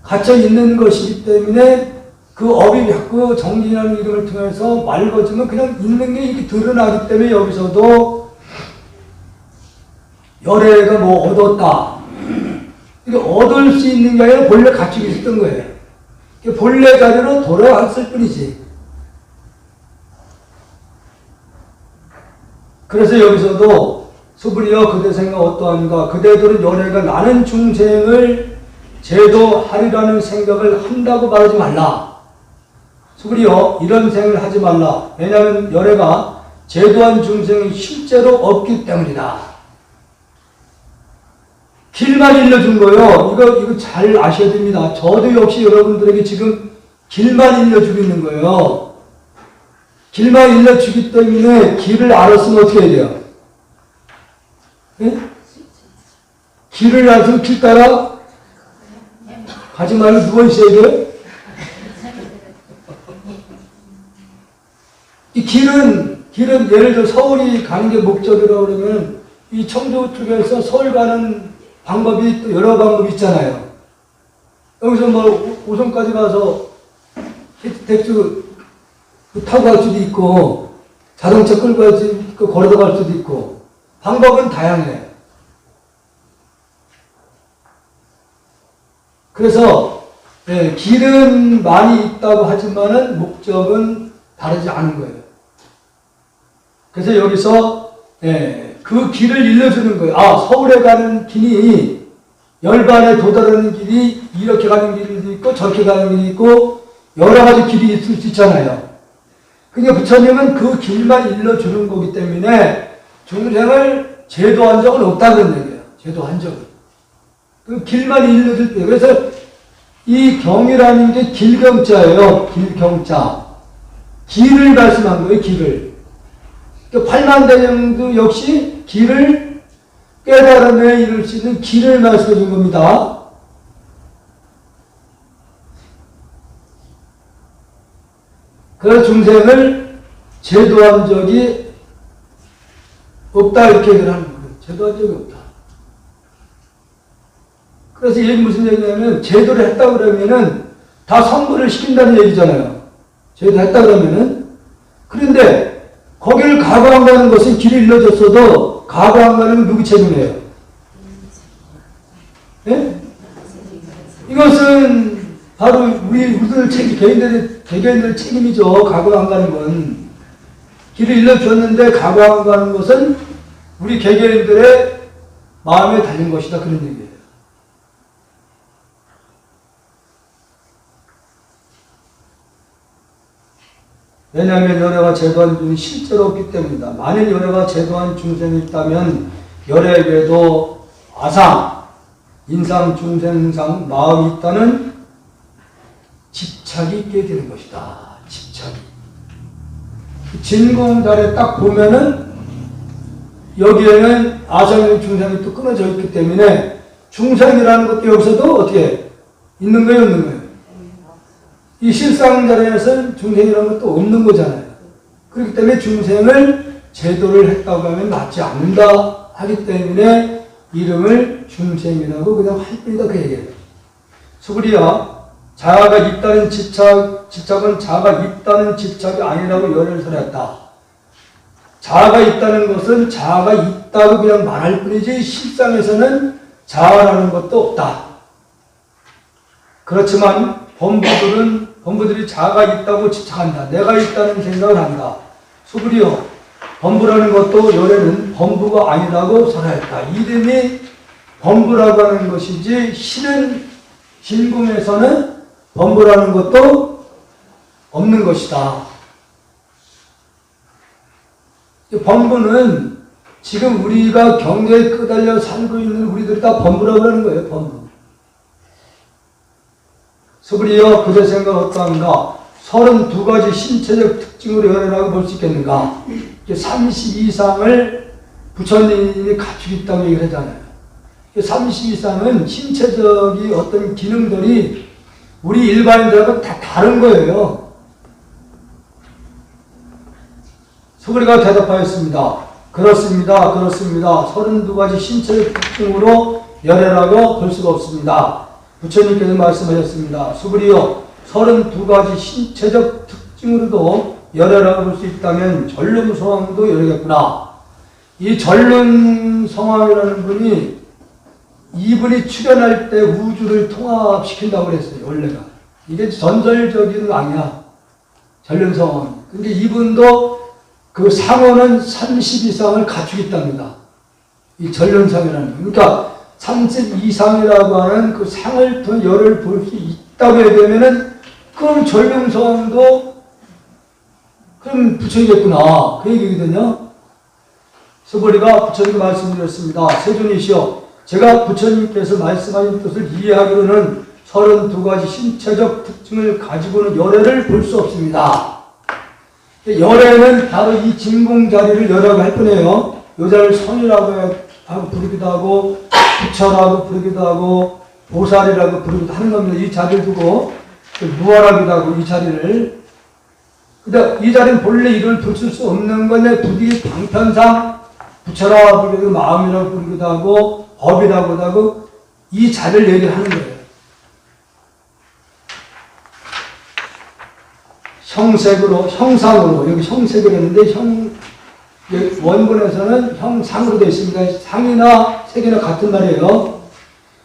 갇혀 있는 것이기 때문에 그 업이 자꾸 정진하는 이름을 통해서 맑아지면 그냥 있는 게 이렇게 드러나기 때문에 여기서도 열애가 뭐 얻었다. 이게 얻을 수 있는 게 아니라 본래 가지고 있었던 거예요. 본래 자리로 돌아왔을 뿐이지. 그래서 여기서도 수불이여 그대 생각 어떠한가 그대들은 열애가 나는 중생을 제도하리라는 생각을 한다고 말하지 말라. 수불이여 이런 생각을 하지 말라. 왜냐하면 열애가 제도한 중생이 실제로 없기 때문이다. 길만 일러준 거예요. 이거 잘 아셔야 됩니다. 저도 역시 여러분들에게 지금 길만 일러주고 있는 거예요. 길만 일러주기 때문에 길을 알았으면 어떻게 해야 돼요? 예? 길을 알았으면 길 따라 가지 말고 누워 있어야 돼요? 이 길은 예를 들어 서울이 가는 게 목적이라고 그러면 이 청주 쪽에서 서울 가는 방법이 또 여러 방법이 있잖아요. 여기서 뭐 오송까지 가서 택시 타고 갈 수도 있고 자동차 끌고 갈 수도 있고 걸어서 갈 수도 있고 방법은 다양해요. 그래서 길은 많이 있다고 하지만은 목적은 다르지 않은 거예요. 그래서 여기서 그 길을 일러주는 거예요. 아, 서울에 가는 길이 열반에 도달하는 길이 이렇게 가는 길도 있고 저렇게 가는 길이 있고 여러 가지 길이 있을 수 있잖아요. 그러니까 부처님은 그 길만 일러주는 거기 때문에 중생을 제도한 적은 없다는 얘기예요. 제도한 적은. 그 길만 일러줄 때. 그래서 이 경이라는 게 길경자예요. 길경자. 길을 말씀한 거예요. 길을. 팔만대장도 역시 길을 깨달음에 이룰 수 있는 길을 말씀해 준 겁니다. 그래서 중생을 제도한 적이 없다 이렇게 얘기를 하는 거예요. 제도한 적이 없다. 그래서 이게 무슨 얘기냐면 제도를 했다 그러면은 다 선물을 시킨다는 얘기잖아요. 제도를 했다 그러면은. 그런데 거기를 가고 안 가는 것은 길을 일러줬어도 가고 안 가는 건 누구 책임이에요? 예? 이것은 바로 우리들 책임, 개개인들 책임이죠. 가고 안 가는 건. 길을 일러줬는데 가고 안 가는 것은 우리 개개인들의 마음에 달린 것이다. 그런 얘기예요. 왜냐하면 열애가 제도한 중이 실제로 없기 때문이다. 만일 열애가 제도한 중생이 있다면 열애에게도 아상, 인상, 중생상, 마음이 있다는 집착이 있게 되는 것이다. 집착이. 진공자리에 딱 보면은 여기에는 아상의 중생이 또 끊어져 있기 때문에 중생이라는 것도 여기서도 어떻게 있는 거예요, 없는 거예요? 이 실상자리에서는 중생이라는 것도 없는 거잖아요. 그렇기 때문에 중생을 제도를 했다고 하면 맞지 않는다 하기 때문에 이름을 중생이라고 그냥 할 뿐이다 그 얘기예요. 수불이야 자아가 있다는 집착은 자아가 있다는 집착이 아니라고 열을 설했다. 자아가 있다는 것은 자아가 있다고 그냥 말할 뿐이지 실상에서는 자아라는 것도 없다. 그렇지만 범부들이 자아가 있다고 집착한다. 내가 있다는 생각을 한다. 수불이요. 범부라는 것도 열애는 범부가 아니라고 설하였다. 이름이 범부라고 하는 것이지 실은 진궁에서는 범부라는 것도 없는 것이다. 범부는 지금 우리가 경계에 끄달려 살고 있는 우리들이 다 범부라고 하는 거예요. 범부. 수불이여 그대 생각 어떠한가? 32가지 신체적 특징으로 열애라고 볼 수 있겠는가? 30 이상을 부처님이 갖추고 있다고 얘기를 하잖아요. 30 이상은 신체적인 어떤 기능들이 우리 일반인들하고 다 다른 거예요. 수불이가 대답하였습니다. 그렇습니다. 32가지 신체적 특징으로 열애라고 볼 수가 없습니다. 부처님께서 말씀하셨습니다. 수불이여 32가지 신체적 특징으로도 열애라고 볼 수 있다면 전lum소왕도 열애겠구나. 이 전륜성왕이라는 분이 이분이 출현할 때 우주를 통합시킨다고 그랬어요. 원래가. 이게 전설적인 왕이야. 전륜성왕. 근데 이분도 그 상호는 30 이상을 갖추고 있답니다. 이 전륜성이라는 분. 그러니까 30 이상이라고 하는 그 상을 통해 열을 볼 수 있다고 얘기하면은 그럼 전륜성왕도 그럼 부처이겠구나. 그 얘기거든요. 서보리가 부처님께 말씀드렸습니다. 세존이시여, 제가 부처님께서 말씀하신 뜻을 이해하기로는 32가지 신체적 특징을 가지고는 열애를 볼 수 없습니다. 열애는 바로 이 진공자리를 열라고 할 뿐이에요. 이 자리를 선이라고 하고 부르기도 하고 부처라고 부르기도 하고 보살이라고 부르기도 하는 겁니다. 이 자리를 두고 무아라기도 하고 이 자리를. 근데 이 자리는 본래 이를 붙일 수 없는 건데 부디 방편상 부처라 부르기도 마음이라고 부르기도 하고 법이라고도 하고 이 자리를 얘기하는 거예요. 형색으로, 형상으로, 여기 형색을 했는데 원본에서는 형상으로 되어 있습니다. 상이나 색이나 같은 말이에요.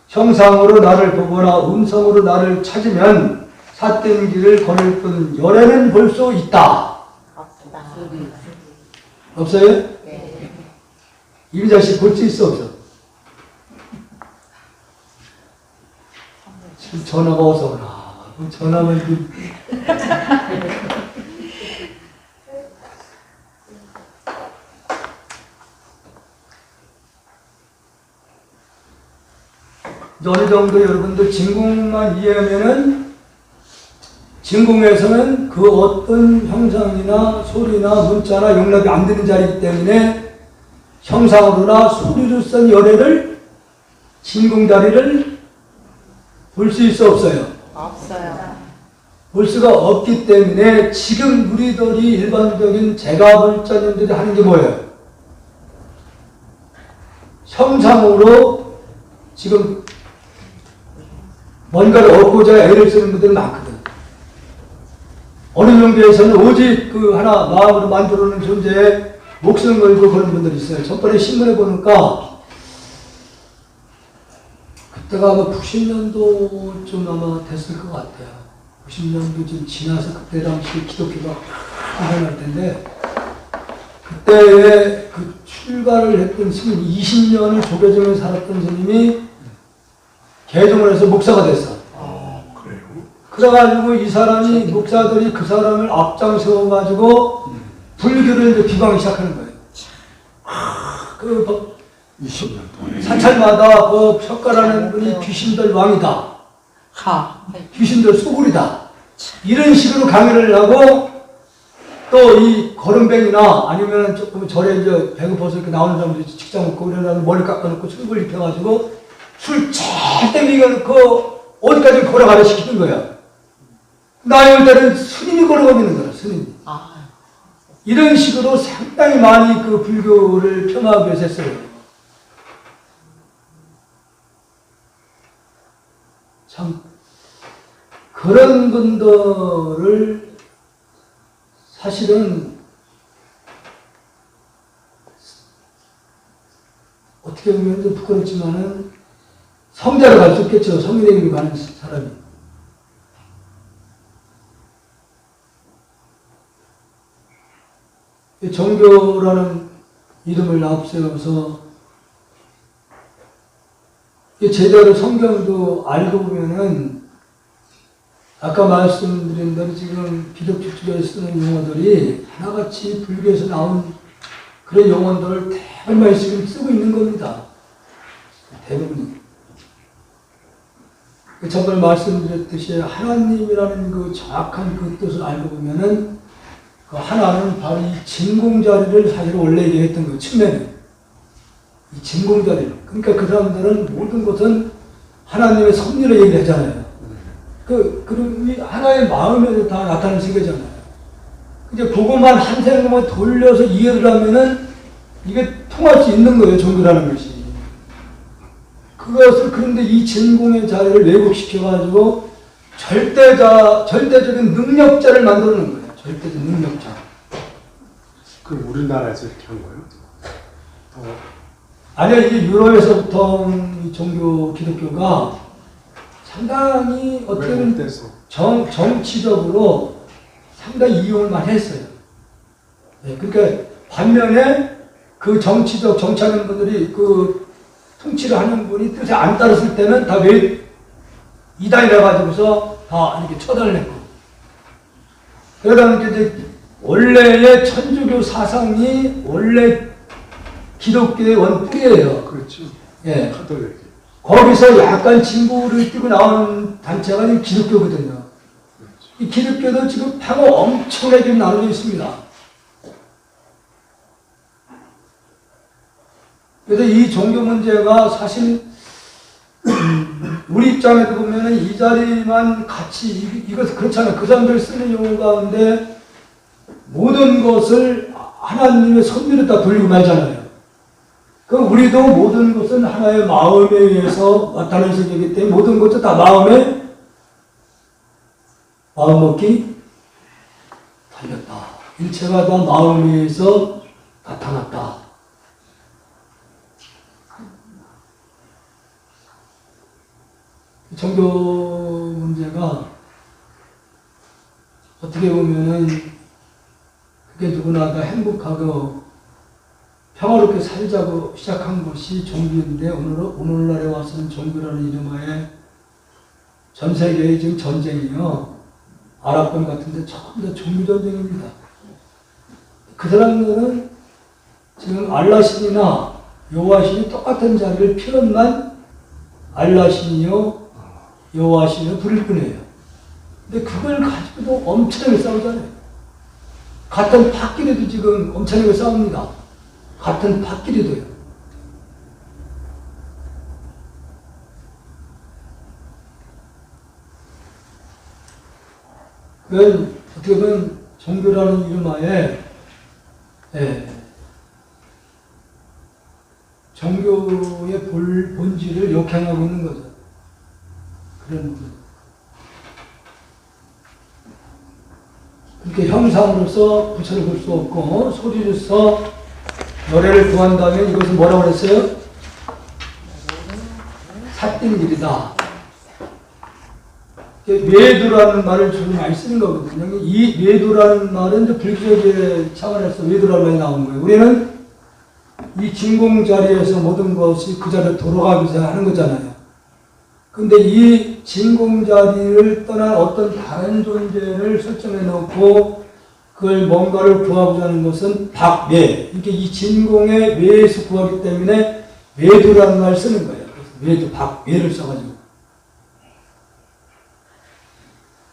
형상으로 나를 보거나 음성으로 나를 찾으면 삿된 길을 걸을 뿐 열애는 볼 수 있다. 없다. 없어요? 네. 이미자 씨 볼 수 있어 없어? 지금 전화가 어서 오나. 전화만 어느 정도 여러분들 진공만 이해하면은 진공에서는 그 어떤 형상이나 소리나 문자나 용납이 안 되는 자리이기 때문에 형상으로나 소리로 쓴 열애를 진공자리를 볼 수 있어 없어요? 없어요. 볼 수가 없기 때문에 지금 우리들이 일반적인 제가불자님들이 하는 게 뭐예요? 형상으로 지금 뭔가를 얻고자 애를 쓰는 분들이 많거든. 어느 정도에서는 오직 그 하나 마음으로 만들어놓은 존재에 목숨을 걸고 그런 분들이 있어요. 첫번에 신문에 보니까 그때가 아마 90년도쯤 아마 됐을 것 같아요. 90년도 좀 지나서 그때 당시 기독교가 한할 텐데 그때에 그 출가를 했던 스님 20년을 조계종에 살았던 스님이 개종을 해서 목사가 됐어. 그래요? 그래가지고 이 사람이 목사들이 그 사람을 앞장 세워가지고 불교를 이제 비방하기 시작하는 거예요. 그 20년 동안. 사찰마다 그 석가라는 분이 귀신들 왕이다. 귀신들 소굴이다. 이런 식으로 강의를 하고 또 이 거름뱅이나 아니면 조금 절에 이제 배고파서 이렇게 나오는 사람들이 직장 먹고 이러면 머리 깎아놓고 술을 입혀가지고 술 쫙 땡기고 어디까지 걸어가려 시키는 거야. 나이 올 때는 스님이 걸어가는 거야, 스님이. 이런 식으로 상당히 많이 그 불교를 폄하하기 위해서 했어요. 참, 그런 분들을 사실은 어떻게 보면 좀 부끄럽지만은 성자로 갈 수 없겠죠. 성인에게 가는 사람이. 정교라는 이름을 앞세워서 제대로 성경도 알고 보면은 아까 말씀드린 대로 지금 기독교 쪽에 쓰는 용어들이 하나같이 불교에서 나온 그런 용어들을 대부분 지금 쓰고 있는 겁니다. 대부분이. 저번에 말씀드렸듯이 하나님이라는 그 정확한 그 뜻을 알고 보면은 그 하나는 바로 이 진공자리를 사실 원래 얘기했던 그 측면에 이 진공자리를. 그러니까 그 사람들은 모든 것은 하나님의 섭리로 얘기하잖아요. 그럼 이 하나의 마음에서 다 나타나는 거잖아요. 이제 그것만 한 생각만 돌려서 이해를 하면은 이게 통할 수 있는 거예요, 종교라는 것이. 그것을 그런데 이 진공의 자리를 왜곡시켜가지고 절대적인 능력자를 만드는 거예요. 절대적 능력자. 그럼 우리나라에서 이렇게 한 거예요? 아니요, 이게 유럽에서부터 이 종교 기독교가 상당히 어떻게 보면 왜곡돼서. 정치적으로 상당히 이용을 많이 했어요. 네, 그러니까 반면에 그 정치하는 분들이 그 통치를 하는 분이 뜻에 안 따랐을 때는 다 왜 이단이라 가지고서 다 이렇게 처단을 했고, 그러다 보니까 이제 원래의 천주교 사상이 원래 기독교의 원뿌리예요. 그렇죠. 예. 카톨릭. 거기서 약간 진보를 띄고 나온 단체가 지금 기독교거든요. 이 기독교도 지금 파가 엄청나게 나눠져 있습니다. 그래서 이 종교 문제가 사실 우리 입장에도 보면은 이 자리만 같이 이것 그렇잖아요. 그 사람들 쓰는 용어 가운데 모든 것을 하나님의 선비로 다 돌리고 말잖아요. 그럼 우리도 모든 것은 하나의 마음에 의해서 나타나는 세계이기 때문에 모든 것도 다 마음 먹기 달렸다. 일체가 다 마음에 의해서 나타났다. 종교 문제가 어떻게 보면은 그게 누구나 다 행복하고 평화롭게 살자고 시작한 것이 종교인데 오늘날에 와서는 종교라는 이름하에 전 세계의 지금 전쟁이요. 아랍권 같은데 전부 다 종교 전쟁입니다. 그 사람들은 지금 알라신이나 여호와신이 똑같은 자리를 피런만 알라신이요 여호와신이요 부를 뿐이에요. 근데 그걸 가지고도 엄청나게 싸우잖아요. 같은 팥끼리도 지금 엄청나게 싸웁니다. 같은 팥끼리도요. 그건 어떻게 보면 종교라는 이름하에 종교의 본질을 역행하고 있는 거죠. 그런 부분. 그렇게 형상으로서 부처를 볼 수 없고 소리로서 노래를 구한다면 이것은 뭐라고 그랬어요? 삿된 일이다. 외도라는 말을 주로 많이 쓰는 거거든요. 이 외도라는 말은 이제 불교의 차원에서 외도라는 말이 나오는 거예요. 우리는 이 진공 자리에서 모든 것이 그 자리로 돌아가기 하는 거잖아요. 근데 이 진공 자리를 떠난 어떤 다른 존재를 설정해 놓고 그걸 뭔가를 구하고자 하는 것은 박외. 이렇게 이 진공의 외에서 구하기 때문에 외도라는 말을 쓰는 거예요. 외도, 박외를 써가지고.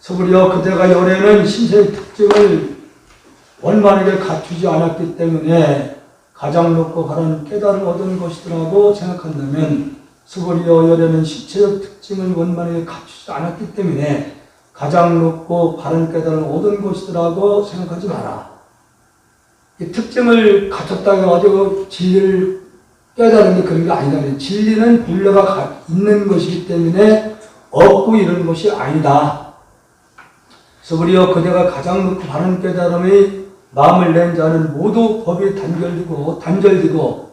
서구려 그대가 열에는 신체의 특징을 원만하게 갖추지 않았기 때문에 가장 높고 바른 깨달음을 얻은 것이더라고 생각한다면 서구려 열에는 신체적 특징을 원만하게 갖추지 않았기 때문에 가장 높고 바른 깨달음을 얻은 것이더라고 생각하지 마라. 이 특징을 갖췄다고 해가지고 진리를 깨달은 게 그런 게 아니다. 진리는 본래가 있는 것이기 때문에 없고 이런 것이 아니다. 서구리여 그대가 가장 높고 바른 깨달음의 마음을 낸 자는 모두 법이 단절되고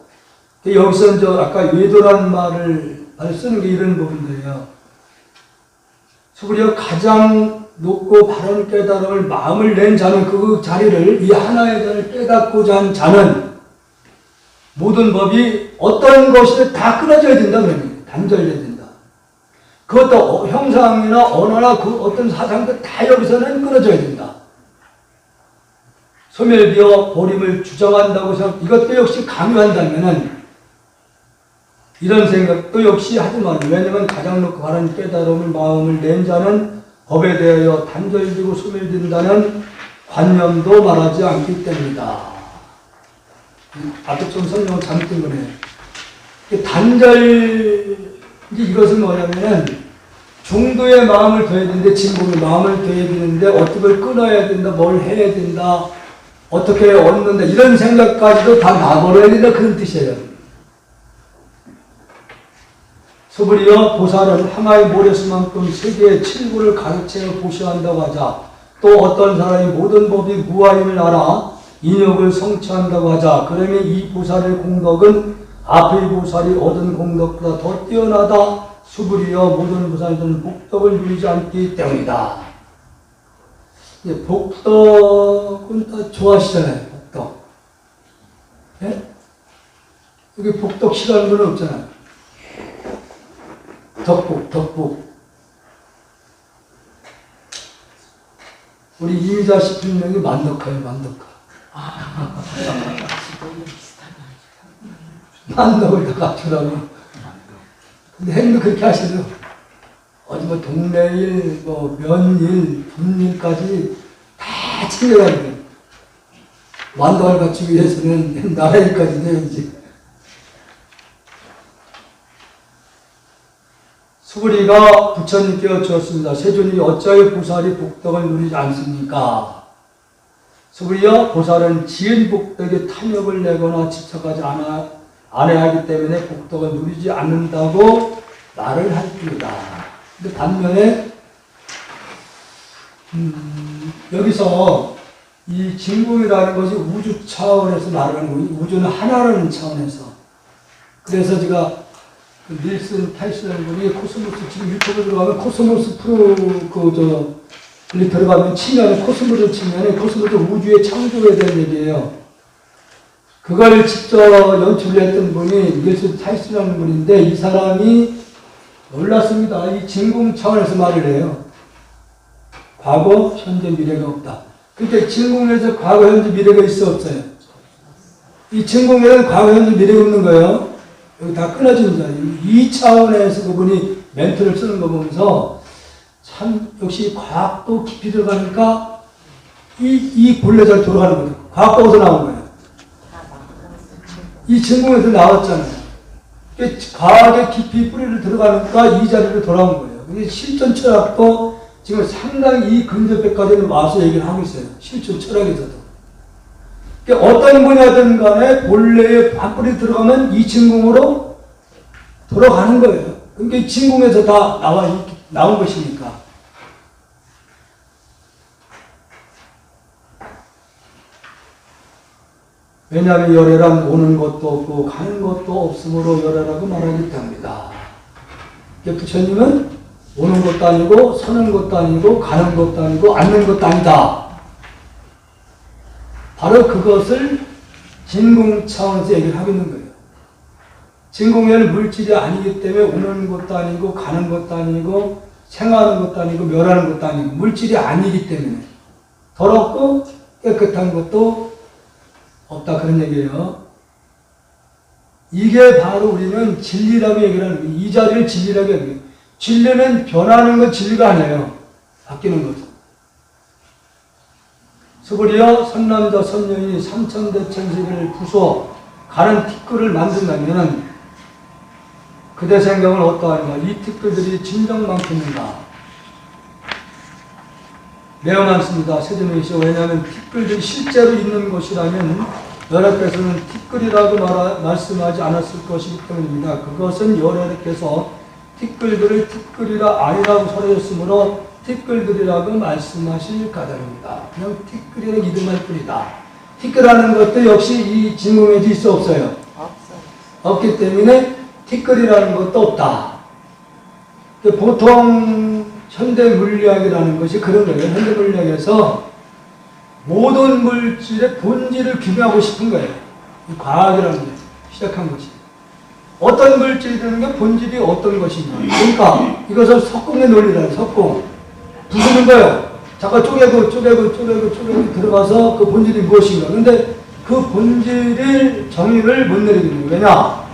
여기서 아까 외도라는 말을 쓰는 게 이런 부분들이에요. 서구리여 가장 높고 바른 깨달음을 마음을 낸 자는 그 자리를 이 하나의 자를 깨닫고자 한 자는 모든 법이 어떤 것이든 다 끊어져야 된다 그런 거예요. 단절돼야 된다. 그것도 형상이나 언어나 그 어떤 사상도 다 여기서는 끊어져야 된다. 소멸비어 보림을 주장한다고 생각, 이것도 역시 강요한다면은 이런 생각도 역시 하지 말아요. 왜냐하면 가장 높고 바른 깨달음을 마음을 낸 자는 법에 대하여 단절되고 소멸된다는 관념도 말하지 않기 때문이다. 앞에 좀 설명을 잘못된 거네요. 이것은 뭐냐면은 중도의 마음을 둬야 되는데 진공의 마음을 둬야 되는데 어떻게 끊어야 된다, 뭘 해야 된다, 어떻게 얻는다 이런 생각까지도 다 놔버려야 된다 그런 뜻이에요. 소불이여 보살은 항아의 모래수만큼 세계의 칠구를 가르쳐 보셔야 한다고 하자. 또 어떤 사람이 모든 법이 무아임을 알아 인욕을 성취한다고 하자. 그러면 이 보살의 공덕은 앞의 보살이 얻은 공덕보다 더 뛰어나다. 수불이여 모든 보살들은 복덕을 누리지 않기 때문이다. 복덕은 다 좋아하시잖아요. 복덕. 예? 여기 복덕 싫어하는 건 없잖아요. 덕복. 우리 이미자 싶은 명이 만덕하예요, 만덕하. 만덕을 다 갖추라고. 근데 행도 그렇게 하시죠. 어디 뭐 동네일, 뭐 면일, 분일까지 다 챙겨가야 돼요. 만덕을 갖추기 위해서는 나라일까지 돼야지. 수부리가 부처님께 주었습니다. 세존이 어찌하여 보살이 복덕을 누리지 않습니까? 수부리여 보살은 지은 복덕에 탐욕을 내거나 집착하지 않아야 하기 때문에 복덕을 누리지 않는다고 말을 할 뿐이다. 근데 반면에 여기서 이 진공이라는 것이 우주 차원에서 말하는 거예요. 우주는 하나라는 차원에서. 그래서 제가 닐슨 타이슨이라는 분이 코스모스, 지금 유튜브 들어가면 코스모스 들어가면 치면, 코스모스를 치면 코스모스 우주의 창조에 대한 얘기예요. 그걸 직접 연출을 했던 분이 닐슨 타이슨이라는 분인데, 이 사람이 놀랐습니다. 이 진공 차원에서 말을 해요. 과거, 현재, 미래가 없다. 그러니까 진공에서 과거, 현재, 미래가 있어 없어요? 이 진공에는 과거, 현재, 미래가 없는 거예요. 여기 다 끊어진 자리예요. 이 차원에서 그분이 멘트를 쓰는 거 보면서 참 역시 과학도 깊이 들어가니까 이 본래 잘 돌아가는 거예요. 과학도 어디서 나온 거예요? 이 진공에서 나왔잖아요. 과학의 깊이 뿌리를 들어가니까 이 자리로 돌아온 거예요. 실존 철학도 지금 상당히 이 근접에까지는 와서 얘기를 하고 있어요. 실존 철학에서도. 어떤 분야든 간에 본래의 반뿌리 들어가면 이 진공으로 돌아가는 거예요. 그러니까 진공에서 다 나온 것이니까. 왜냐하면 열애란 오는 것도 없고 가는 것도 없으므로 열애라고 말하기 때문이다. 부처님은 오는 것도 아니고 서는 것도 아니고 가는 것도 아니고 앉는 것도 아니다. 바로 그것을 진공 차원에서 얘기를 하고 있는 거예요. 진공에는 물질이 아니기 때문에 오는 것도 아니고 가는 것도 아니고 생하는 것도 아니고 멸하는 것도 아니고 물질이 아니기 때문에 더럽고 깨끗한 것도 없다, 그런 얘기예요. 이게 바로 우리는 진리라고 얘기를 하는 거예요. 이 자리를 진리라고 얘기해요. 진리는 변하는 것 진리가 아니에요. 바뀌는 거죠. 수불이여 선남자 선녀인이 삼천대천세계를 부숴 가는 티끌을 만든다면 그대 생각은 어떠한가? 이 티끌들이 진정 많겠는가? 매우 많습니다. 세존이시여. 왜냐하면 티끌들이 실제로 있는 것이라면 여러께서는 티끌이라고 말씀하지 않았을 것이기 때문입니다. 그것은 여러께서 티끌들을 티끌이라 아니라고 설하셨으므로 티끌들이라고 말씀하실 까닭입니다. 그냥 티끌이라는 이름일 뿐이다. 티끌하는 것도 역시 이 진공에도 있어 없어요? 없어요. 없기 때문에 티끌이라는 것도 없다. 보통 현대 물리학이라는 것이 그런 거예요. 현대 물리학에서 모든 물질의 본질을 규명하고 싶은 거예요. 이 과학이라는 게 시작한 것이. 어떤 물질이 되는 게 본질이 어떤 것인가. 그러니까 이것을 석궁의 논리라는 석궁. 부수는 거예요. 잠깐 쪼개고 들어가서 그 본질이 무엇인가. 그런데 그 본질의 정의를 못 내리겠는 거예요. 왜냐?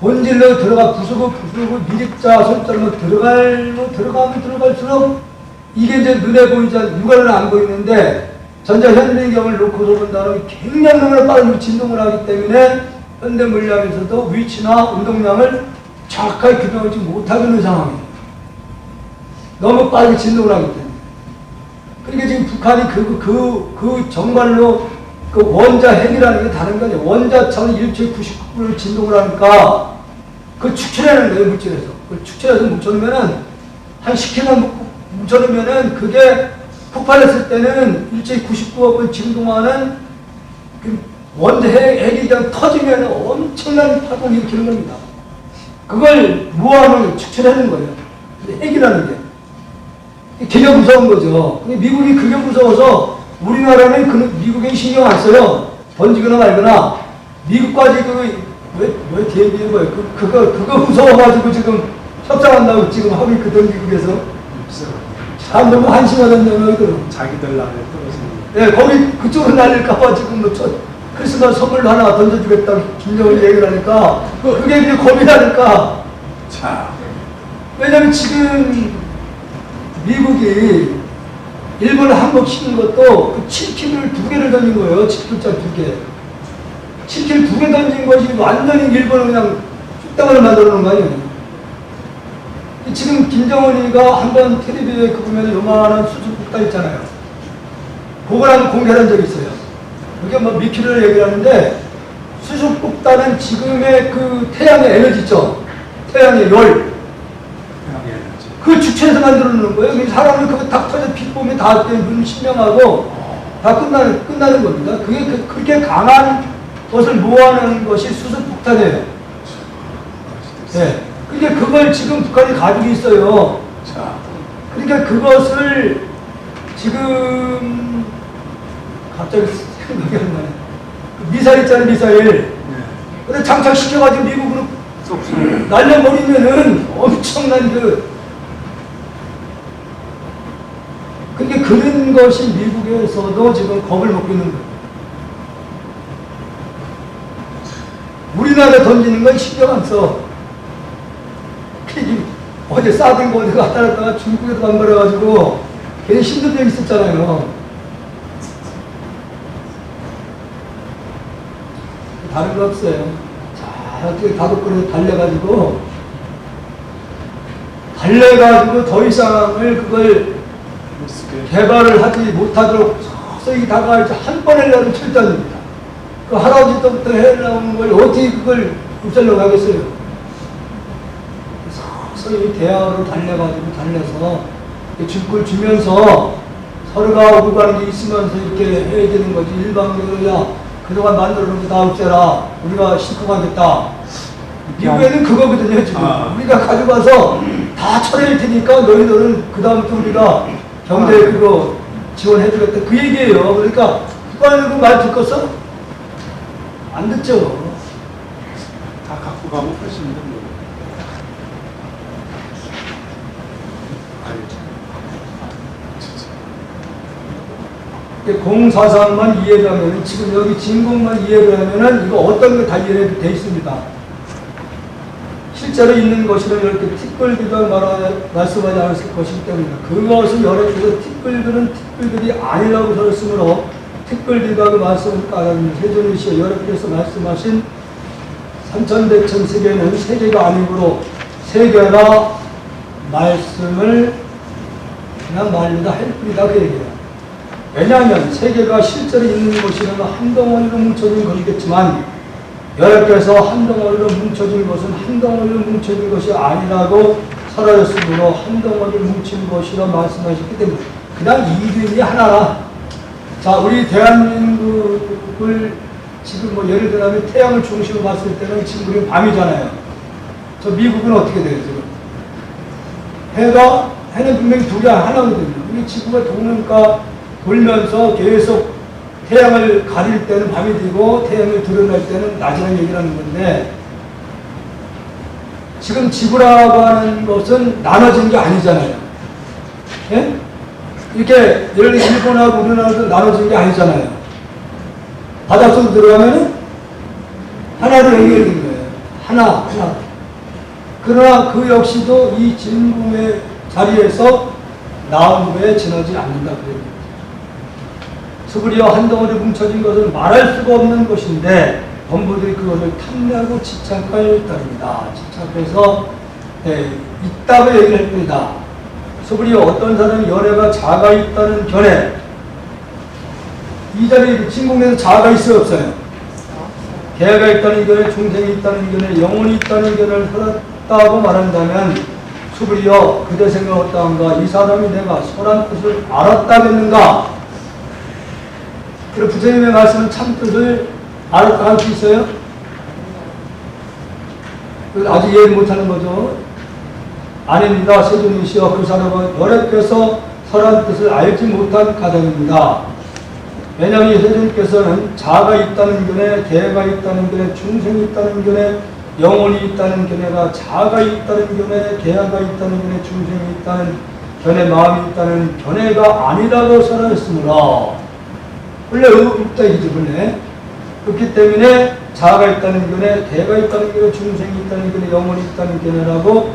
본질로 들어가 부수고 미립자 설자로 들어가면 들어갈수록 이게 이제 눈에 보이지 않는 육안은 안 보이는데 전자현대경을 놓고서 본다면 굉장히 너무나 빠르게 진동을 하기 때문에 현대 물리학에서도 위치나 운동량을 정확하게 규명하지 못하는 상황이에요. 너무 빠르게 진동을 하기 때문에. 그러니까 지금 북한이 정말로 그 원자 핵이라는 게 다른 거 아니에요. 원자처럼 일주일에 99%를 진동을 하니까 그걸 축출하는 거예요, 물질에서. 그걸 축출해서 뭉쳐놓으면은 한 10km 뭉쳐놓으면은 그게 폭발했을 때는 일주일에 99억 번 진동하는 원자 핵이 그냥 터지면 엄청난 파동을 일으키는 겁니다. 그걸 모함을 축출하는 거예요. 핵이라는 게. 되게 무서운 거죠. 근데 미국이 그게 무서워서 우리나라는 미국에 신경 안 써요. 던지거나 말거나. 미국까지 왜 대비한 거예요? 그거 무서워가지고 지금 협상한다고 지금 하고 있거든, 미국에서. 참 너무 한심하다는 영역이거든. 자기들 나라에 떨어지는. 네, 거기 그쪽으로 날릴까봐 지금 크리스마스 선물 하나 던져주겠다 김정은이 얘기를 하니까 그게 이제 겁이 나니까. 자, 왜냐면 지금 미국이 일본을 항복시킨 것도 그 7킬을 2개를 던진 거예요. 7킬짜리 2개. 7킬 2개 던진 것이 완전히 일본을 그냥 뚝딱을 만들어 놓은 거 아니에요. 지금 김정은이가 한번 텔레비에 그 보면 요만한 수소폭탄 있잖아요. 그걸 한번 공개한 적이 있어요. 그게 뭐 미킬을 얘기하는데 수소폭탄은 지금의 그 태양의 에너지 있죠. 태양의 열. 그 주체에서 만들어 놓는 거예요. 사람은 그거 딱 터져 빛 보면 다 눈 신명하고 다 끝나는 겁니다. 그렇게 강한 것을 모아내는 것이 수소폭탄이에요. 네. 그러니까 그걸 지금 북한이 가지고 있어요. 자, 그러니까 그것을 지금 갑자기 생각이 안 나네. 미사일 있잖아요, 미사일. 네. 근데 장착시켜가지고 미국으로 쏙 날려버리면은 엄청난 그게 그런 것이 미국에서도 지금 겁을 먹고 있는 거예요. 우리나라 던지는 건 신경 안 써. 어제 싸든 거 어디 갔다 갔다가 중국에도 반발해가지고 괜히 힘든 적 있었잖아요. 다른 거 없어요. 자, 어떻게 다독거려 달래가지고 더 이상을 그걸 개발을 하지 못하도록 서서히 다가갈지 한 번에 나는 철단입니다. 그 할아버지 때부터 해나오는 걸 어떻게 그걸 없애려고 하겠어요. 서서히 대화로 달려서 줄 걸 주면서 서로가 오고 가는 게 있으면서 이렇게 해야 되는 거지. 일방적으로 야 그동안 만들어 놓은 거 다 없애라. 우리가 신고하겠다. 미국에는 그거거든요, 지금. 우리가 가져가서 다 처리할 테니까 너희들은 그다음부터 우리가 경제에 그거 지원해주겠다. 그 얘기예요. 그러니까 북한은 그 말 듣겠어? 안 듣죠. 다 갖고 가면 훨씬 힘든 거예요. 공사상만 이해를 하면 지금 여기 진공만 이해를 하면은 이거 어떤 거 다 이해가 돼 있습니다. 실제로 있는 것이라면 이렇게 티끌들도 말씀하지 않았을 것이기 때문에 그것을 열애해서 티끌들이 아니라고 들었으므로 티끌들과 그 말씀을 따르는 세존이시여 여러분께서 말씀하신 삼천대천 세계는 세계가 아니므로 세계가 말씀을 그냥 말로다 할 뿐이다 그 얘기예요. 왜냐하면 세계가 실제로 있는 것이라면 한 덩어리로 뭉쳐진 것이겠지만 여러분께서 한 덩어리로 뭉쳐진 것은 한 덩어리로 뭉쳐진 것이 아니라고 사라졌으므로 한 덩어리로 뭉친 것이라 말씀하셨기 때문에 그냥 이름이 하나라. 자, 우리 대한민국을 지금 뭐 예를 들면 태양을 중심으로 봤을 때는 지금 우리는 밤이잖아요. 저 미국은 어떻게 돼요 지금? 해는 분명히 두 개 하나거든요. 우리 지구가 돌면서 계속 태양을 가릴 때는 밤이 되고 태양을 드러낼 때는 낮이라는 얘기를 하는 건데 지금 지구라고 하는 것은 나눠진 게 아니잖아요. 예? 이렇게 예를 들어 일본하고 우리나라도 나눠진 게 아니잖아요. 바닷속으로 들어가면 하나로 연결된 거예요. 하나. 그러나 그 역시도 이 진공의 자리에서 나온 후에 지나지 않는다. 수그리어 한 덩어리 뭉쳐진 것은 말할 수가 없는 것인데 범부들이 그것을 탐내하고 집착할 따릅니다. 집착해서 있다고 얘기를 했습니다. 수그리어 어떤 사람이 열애가 자가 있다는 견해 이 자리에 진공에서 자가 있어요 없어요? 개가 있다는 견해, 중생이 있다는 견해, 영혼이 있다는 견해를 살았다고 말한다면 수그리어 그대 생각 어떠한가? 이 사람이 내가 선한 뜻을 알았다겠는가? 그리고 부처님의 말씀은 참뜻을 알아갈 수 있어요? 아직 이해 못하는 거죠. 아닙니다. 세존이시여 그 사람은 열애께서 설한 뜻을 알지 못한 가정입니다. 왜냐하면 세존께서는 자가 있다는 견해, 개가 있다는 견해, 중생이 있다는 견해, 영혼이 있다는 견해가 자가 있다는 견해, 개가 있다는 견해, 중생이 있다는 견해, 마음이 있다는 견해가 아니라고 설하였으므라. 원래 없다 이죠, 원래. 그렇기 때문에 자아가 있다는 견해, 개가 있다는 견해, 중생이 있다는 견해, 영혼이 있다는 견해라고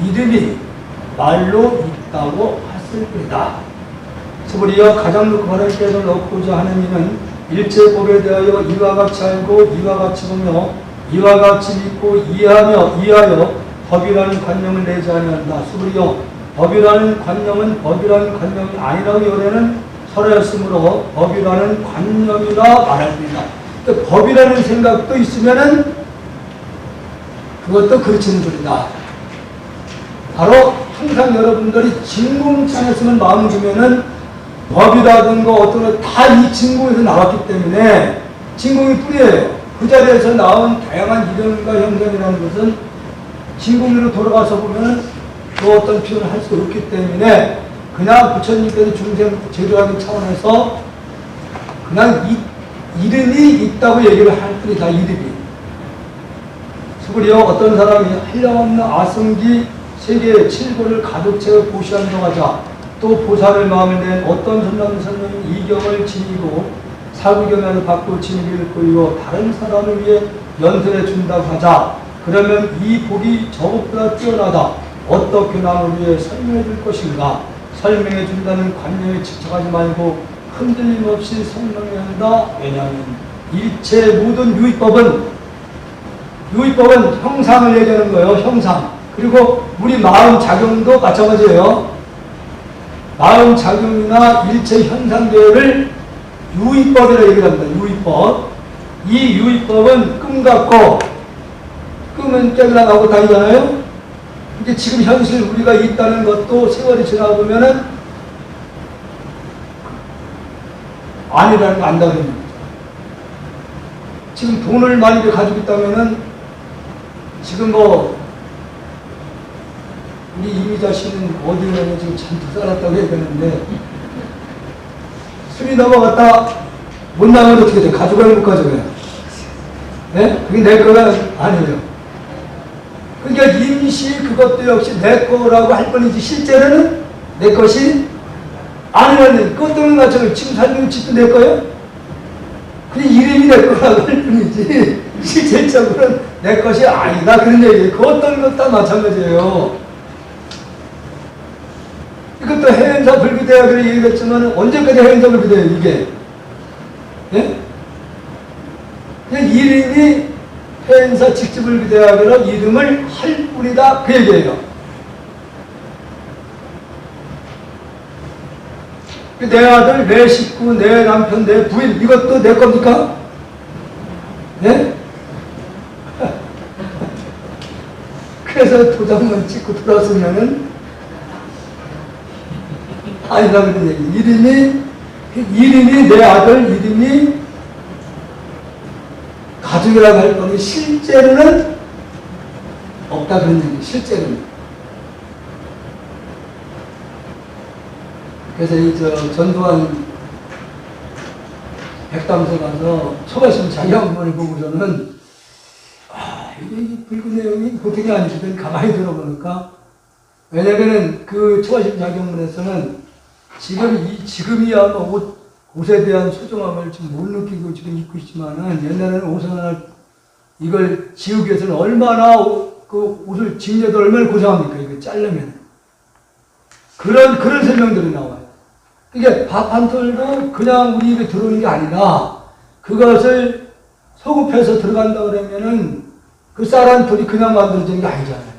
이름이 말로 있다고 했을 뿐이다. 스불이여 가장 높고 바른 깨를 얻고자 하는 이는 일체법에 대하여 이와 같이 알고 이와 같이 보며 이와 같이 믿고 이하여 법이라는 관념을 내지 아니한다. 스불이여 법이라는 관념은 법이라는 관념이 아니라고 요래는 설하였으므로 법이라는 관념이라 말합니다. 그러니까 법이라는 생각도 있으면은 그것도 그르치는 소리다. 바로 항상 여러분들이 진공창에서만 마음을 두면은 법이라든가 어떤 것 다 이 진공에서 나왔기 때문에 진공이 뿐이에요. 그 자리에서 나온 다양한 이름과 형상이라는 것은 진공으로 돌아가서 보면은 그 어떤 표현을 할 수 없기 때문에 그냥 부처님께서 중생 제도하는 차원에서 그냥 이름이 있다고 얘기를 할 뿐이다. 이름이. 수구리여 어떤 사람이 한량없는 아승기 세계의 칠고를 가득 채워 보시한다고 하자. 또 보살을 마음을 낸 어떤 선남선녀는 이경을 지니고 사구경을 받고 지니기를 보이고 다른 사람을 위해 연설해 준다고 하자. 그러면 이 복이 저것보다 뛰어나다. 어떻게 남을 위해 설명해 줄 것인가? 설명해 준다는 관념에 집착하지 말고 흔들림 없이 설명해야 한다. 왜냐하면 일체 모든 유의법은 형상을 얘기하는 거예요. 형상. 그리고 우리 마음 작용도 마찬가지예요. 마음 작용이나 일체 현상계를 유의법이라 얘기를 합니다. 유의법. 이 유의법은 끔 같고 끔은 깨어나가고 다니잖아요. 이게 지금 현실 우리가 있다는 것도 세월이 지나가 보면은 아니라는 거 안다고 합니다. 지금 돈을 많이 가지고 있다면은 지금 우리 이미자 씨는 어디에 가면 지금 잔뜩 살았다고 해야 되는데 술이 넘어갔다 못 나가면 어떻게 돼? 가져가요 못 가져가요? 네? 그게 내 거가 아니에요. 그러니까 임시 그것도 역시 내 거라고 할 뿐이지 실제로는 내 것이 아니라는 그것도 마찬가지로 지금 살면 집도 내 거예요? 그냥 이름이 내 거라고 할 뿐이지 실질적으로는 내 것이 아니다 그런 얘기예요. 그 어떤 것 다 마찬가지예요. 이것도 해연사 불교대학을 얘기했지만 언제까지 해연사 불교대학이에요 이게? 예? 그냥 이름이 해연사 직지불교대학이라 이름을 할 뿐이다 그 얘기예요. 내 아들, 내 식구, 내 남편, 내 부인 이것도 내 겁니까? 예? 그래서 도장만 찍고 돌아서면은 아니다 그런 얘기. 이름이 내 아들 이름이 가족이라고 할 거니 실제로는 없다 그런 얘기. 실제로는. 그래서 전두환 백담소 가서 초가심 자기 한번을 보고서는 이게 불교 내용이 보통이 아니거든. 가만히 들어보니까 왜냐면은 그 초가심 자경문에서는 지금이야 옷에 대한 소중함을 지금 못 느끼고 지금 입고 있지만은 옛날에는 옷을 하나 이걸 지우기 위해서는 얼마나 그 옷을 지우려도 얼마나 고생합니까? 이거 자르면. 그런 설명들이 나와요. 이게 밥 한 톨도 그냥 우리 입에 들어오는 게 아니라 그것을 소급해서 들어간다 그러면은 그 쌀 한 톨이 그냥 만들어지는 게 아니잖아요.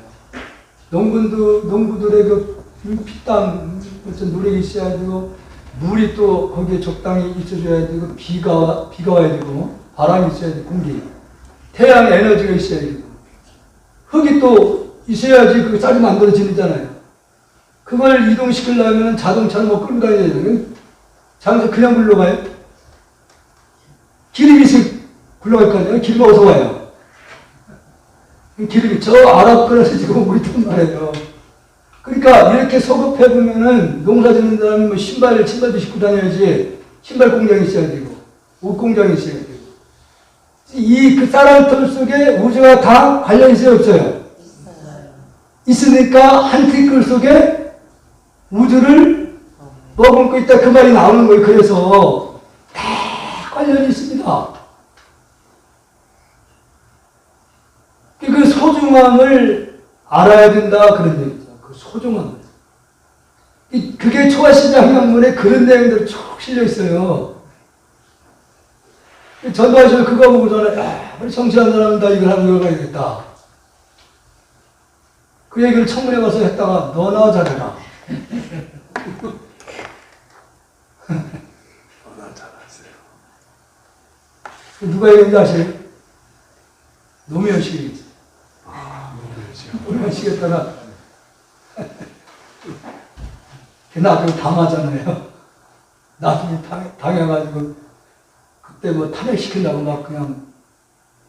농부들의 그 피땀, 무슨 노력이 있어야 되고, 물이 또 거기에 적당히 있어줘야 되고, 비가 와야 되고, 바람이 있어야 되고, 공기. 태양 에너지가 있어야 되고, 흙이 또 있어야지 그 쌀이 만들어지잖아요. 그걸 이동시키려면 자동차를 끌고 다녀야 되는 장소 그냥 굴러가요? 기름이 굴러갈 거 아니에요? 기름 어디서 와요? 기름이 저 아랍권에서 지금 오고 있단 말이에요. 그러니까 이렇게 소급해보면은 농사 짓는 사람이 뭐 신발도 신고 다녀야지 신발 공장이 있어야 되고 옷 공장이 있어야 되고 그 쌀알털 속에 우주가 다 관련이 있어요 없어요? 있으니까 한 티끌 속에 우주를 머금고 있다 그 말이 나오는 거예요. 그래서 다 관련이 있습니다. 그 소중함을 알아야 된다 그런 얘기죠. 그 소중함을. 그게 초하시장학문에 그런 내용들이 쭉 실려 있어요. 전도하시면 그거 보고서는 우리 정치한 사람은 다 이걸 하고 이걸 가야겠다. 그 얘기를 청문회 가서 했다가 너나 잘해라. 너나 잘하세요. 누가 얘기했는지 아세요? 노무현 씨가 노무현 씨가 했다가 나중에 당하잖아요. 나중에 당해가지고 그때 뭐 탄핵시킨다고 막 그냥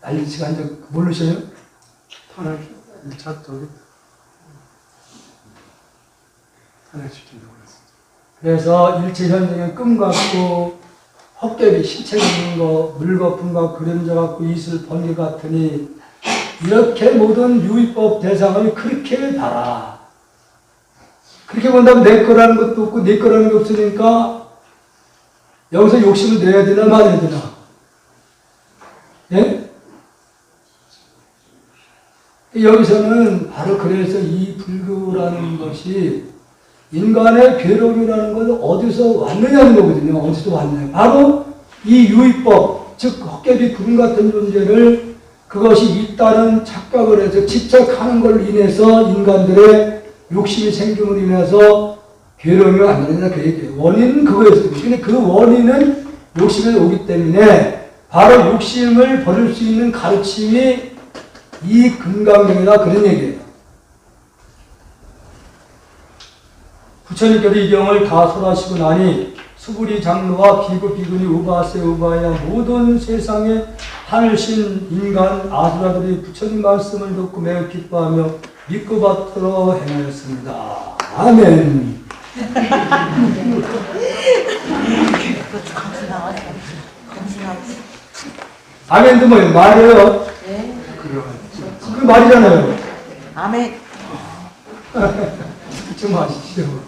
난리치고 한 적 모르셔요? 탄핵 1차 저기 탄핵시킨다고 그랬어요. 그래서 일제현장에 끔 같고 헛개비 신체 있는 거 물거품과 그림자 같고 이슬 번개 같으니 이렇게 모든 유의법 대상을 그렇게 봐라. 그렇게 본다면 내 거라는 것도 없고 내 거라는 게 없으니까 여기서 욕심을 내야 되나 말아야 되나? 예? 여기서는 바로 그래서 이 불교라는 것이 인간의 괴로움이라는 건 어디서 왔느냐는 거거든요. 어디서 왔느냐. 바로 이 유의법, 즉 헛개비 구름 같은 존재를 그것이 있다는 착각을 해서 집착하는 걸 인해서 인간들의 욕심이 생김으로 인해서 괴로움이 왔느냐 그 얘기예요. 원인은 그거였어요. 근데 그 원인은 욕심에 오기 때문에 바로 욕심을 버릴 수 있는 가르침이 이 금강경이다 그런 얘기예요. 부처님께서 이 경을 다 설하시고 나니 수부리 장로와 비구 비구니 우바세 우바야 모든 세상의 하늘신 인간 아수라들이 부처님 말씀을 듣고 매우 기뻐하며 믿고 받들어 행하였습니다. 아멘. 아멘도 뭐예요? 말이에요. 네. 그 말이잖아요. 아멘. 좀 아시죠?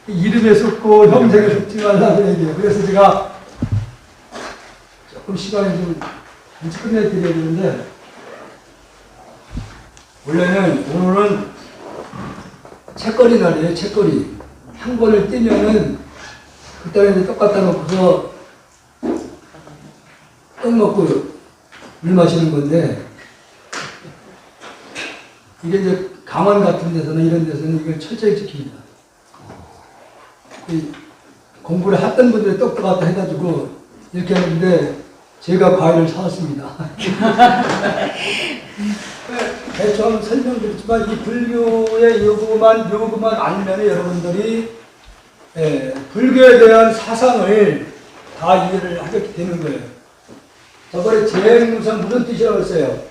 이름에 속고 형생에 속지 말라는 얘기예요. 그래서 제가 조금 시간이 좀 일찍 끝내드려야 되는데 원래는 오늘은 책거리 날이에요. 책거리. 한 권을 띄면은 그때는 이제 똑같다 놓고서 떡 먹고 물 마시는 건데 이게 이제 강원 같은 데서는 이런 데서는 이걸 철저히 지킵니다. 공부를 했던 분들이 똑똑하다 해가지고 이렇게 하는데 제가 과일을 사왔습니다. 대충 한번 설명드렸지만 이 불교의 요구만 알면 여러분들이 불교에 대한 사상을 다 이해를 하게 되는 거예요. 저번에 재행무상 무슨 뜻이라고 했어요?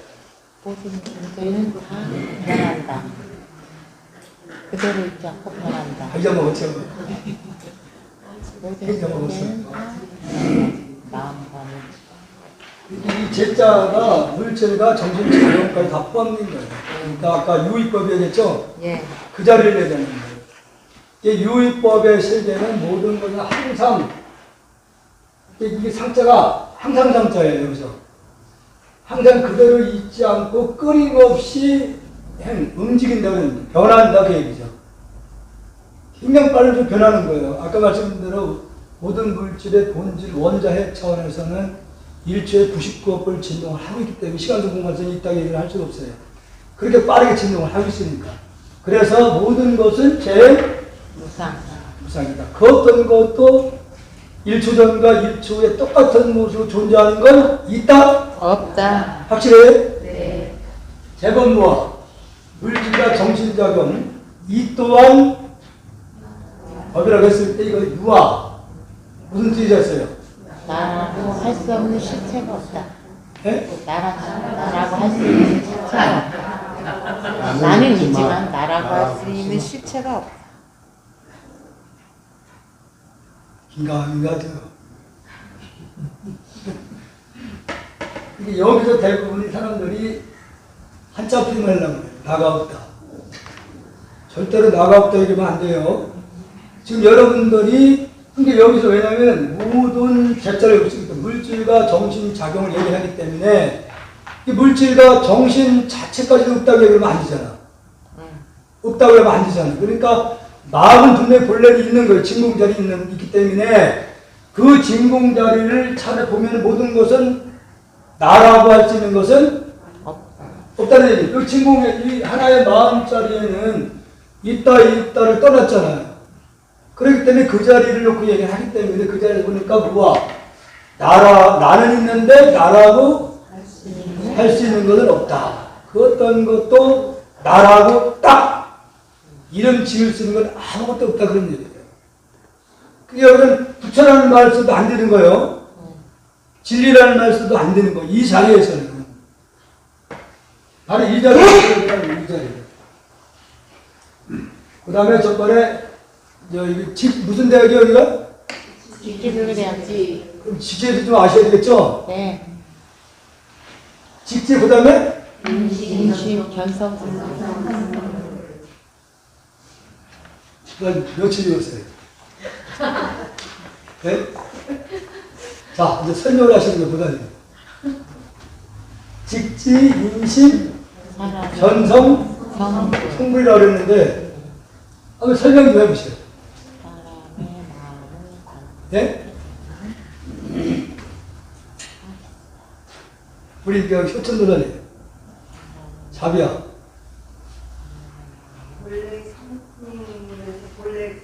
모든 존재는 다 변한다. 그대로 있지 않고 변한다. 잊어먹었죠? 모든 존재는 다 마음과 이 제자가 물질과 정신 자연까지 다 포함된 거예요. 그러니까 아까 유의법이 얘기했죠? 예. 그 자리를 내자는 거예요. 이 유의법의 세계는 모든 것은 항상 이게 상자가 항상 상자예요. 여기서 항상 그대로 있지 않고 끊임없이 움직인다는 변한다 그 얘기죠. 굉장히 빨리 변하는 거예요. 아까 말씀드린 대로 모든 물질의 본질 원자핵 차원에서는 1초에 99억 진동을 하고 있기 때문에 시간적 공간성이 있다고 얘기를 할 수가 없어요. 그렇게 빠르게 진동을 하고 있으니까. 그래서 모든 것은 무상이다. 그 어떤 것도 1초 전과 1초 후에 똑같은 모습으로 존재하는 건 있다? 없다. 확실해요? 네. 재건무와 물질과 정신작용 이 또한 법이라고 했을 때 이거 유아 무슨 뜻이었어요? 나라고 할 수 없는 실체가 없다. 예? 나라고 할 수 있는 실체가 없다. 나는 있지만 나라고 할 수 있는 실체가 없다. 긴가민가죠. 근데 여기서 대부분의 사람들이 한자 표현을 하려고 해요. 나가 없다. 절대로 나가 없다 이러면 안 돼요. 지금 여러분들이 근데 여기서 왜냐하면 모든 제자를 여기 물질과 정신 작용을 얘기하기 때문에 이 물질과 정신 자체까지도 없다고 얘기하면 안 되잖아. 없다고 하면 안 되잖아. 그러니까 마음은 분명히 본래는 있는 거예요. 진공자리 있기 때문에 그 진공자리를 찾아보면 모든 것은 나라고 할 수 있는 것은 없다는 얘기예요. 이 진공의 이 하나의 마음자리에는 있다를 떠났잖아요. 그렇기 때문에 그 자리를 놓고 얘기하기 때문에 그 자리를 보니까 뭐야? 나는 있는데 나라고 할 수 있는 것은 없다. 그 어떤 것도 나라고 딱 이름 지을 수 있는 건 아무것도 없다 그런 얘기예요. 그게 여러분 부처라는 말 써도 안 되는 거예요. 진리라는 말 써도 안 되는 거예요. 이 자리에서는. 바로 이 자리에서 이 자리. 그 다음에 저번에 무슨 대학이요 여기가? 직지불교대학지. 그럼 직제도 좀 아셔야 되겠죠? 네. 직제 그 다음에? 인심 견성. 며칠이었어요? 네? 자, 이제 설명을 하시는 것보다는 직지, 인심, 견성, 성불이라고 그랬는데 한번 설명 좀 해보세요. 네? 우리 효천 누나님, 자비야. 원래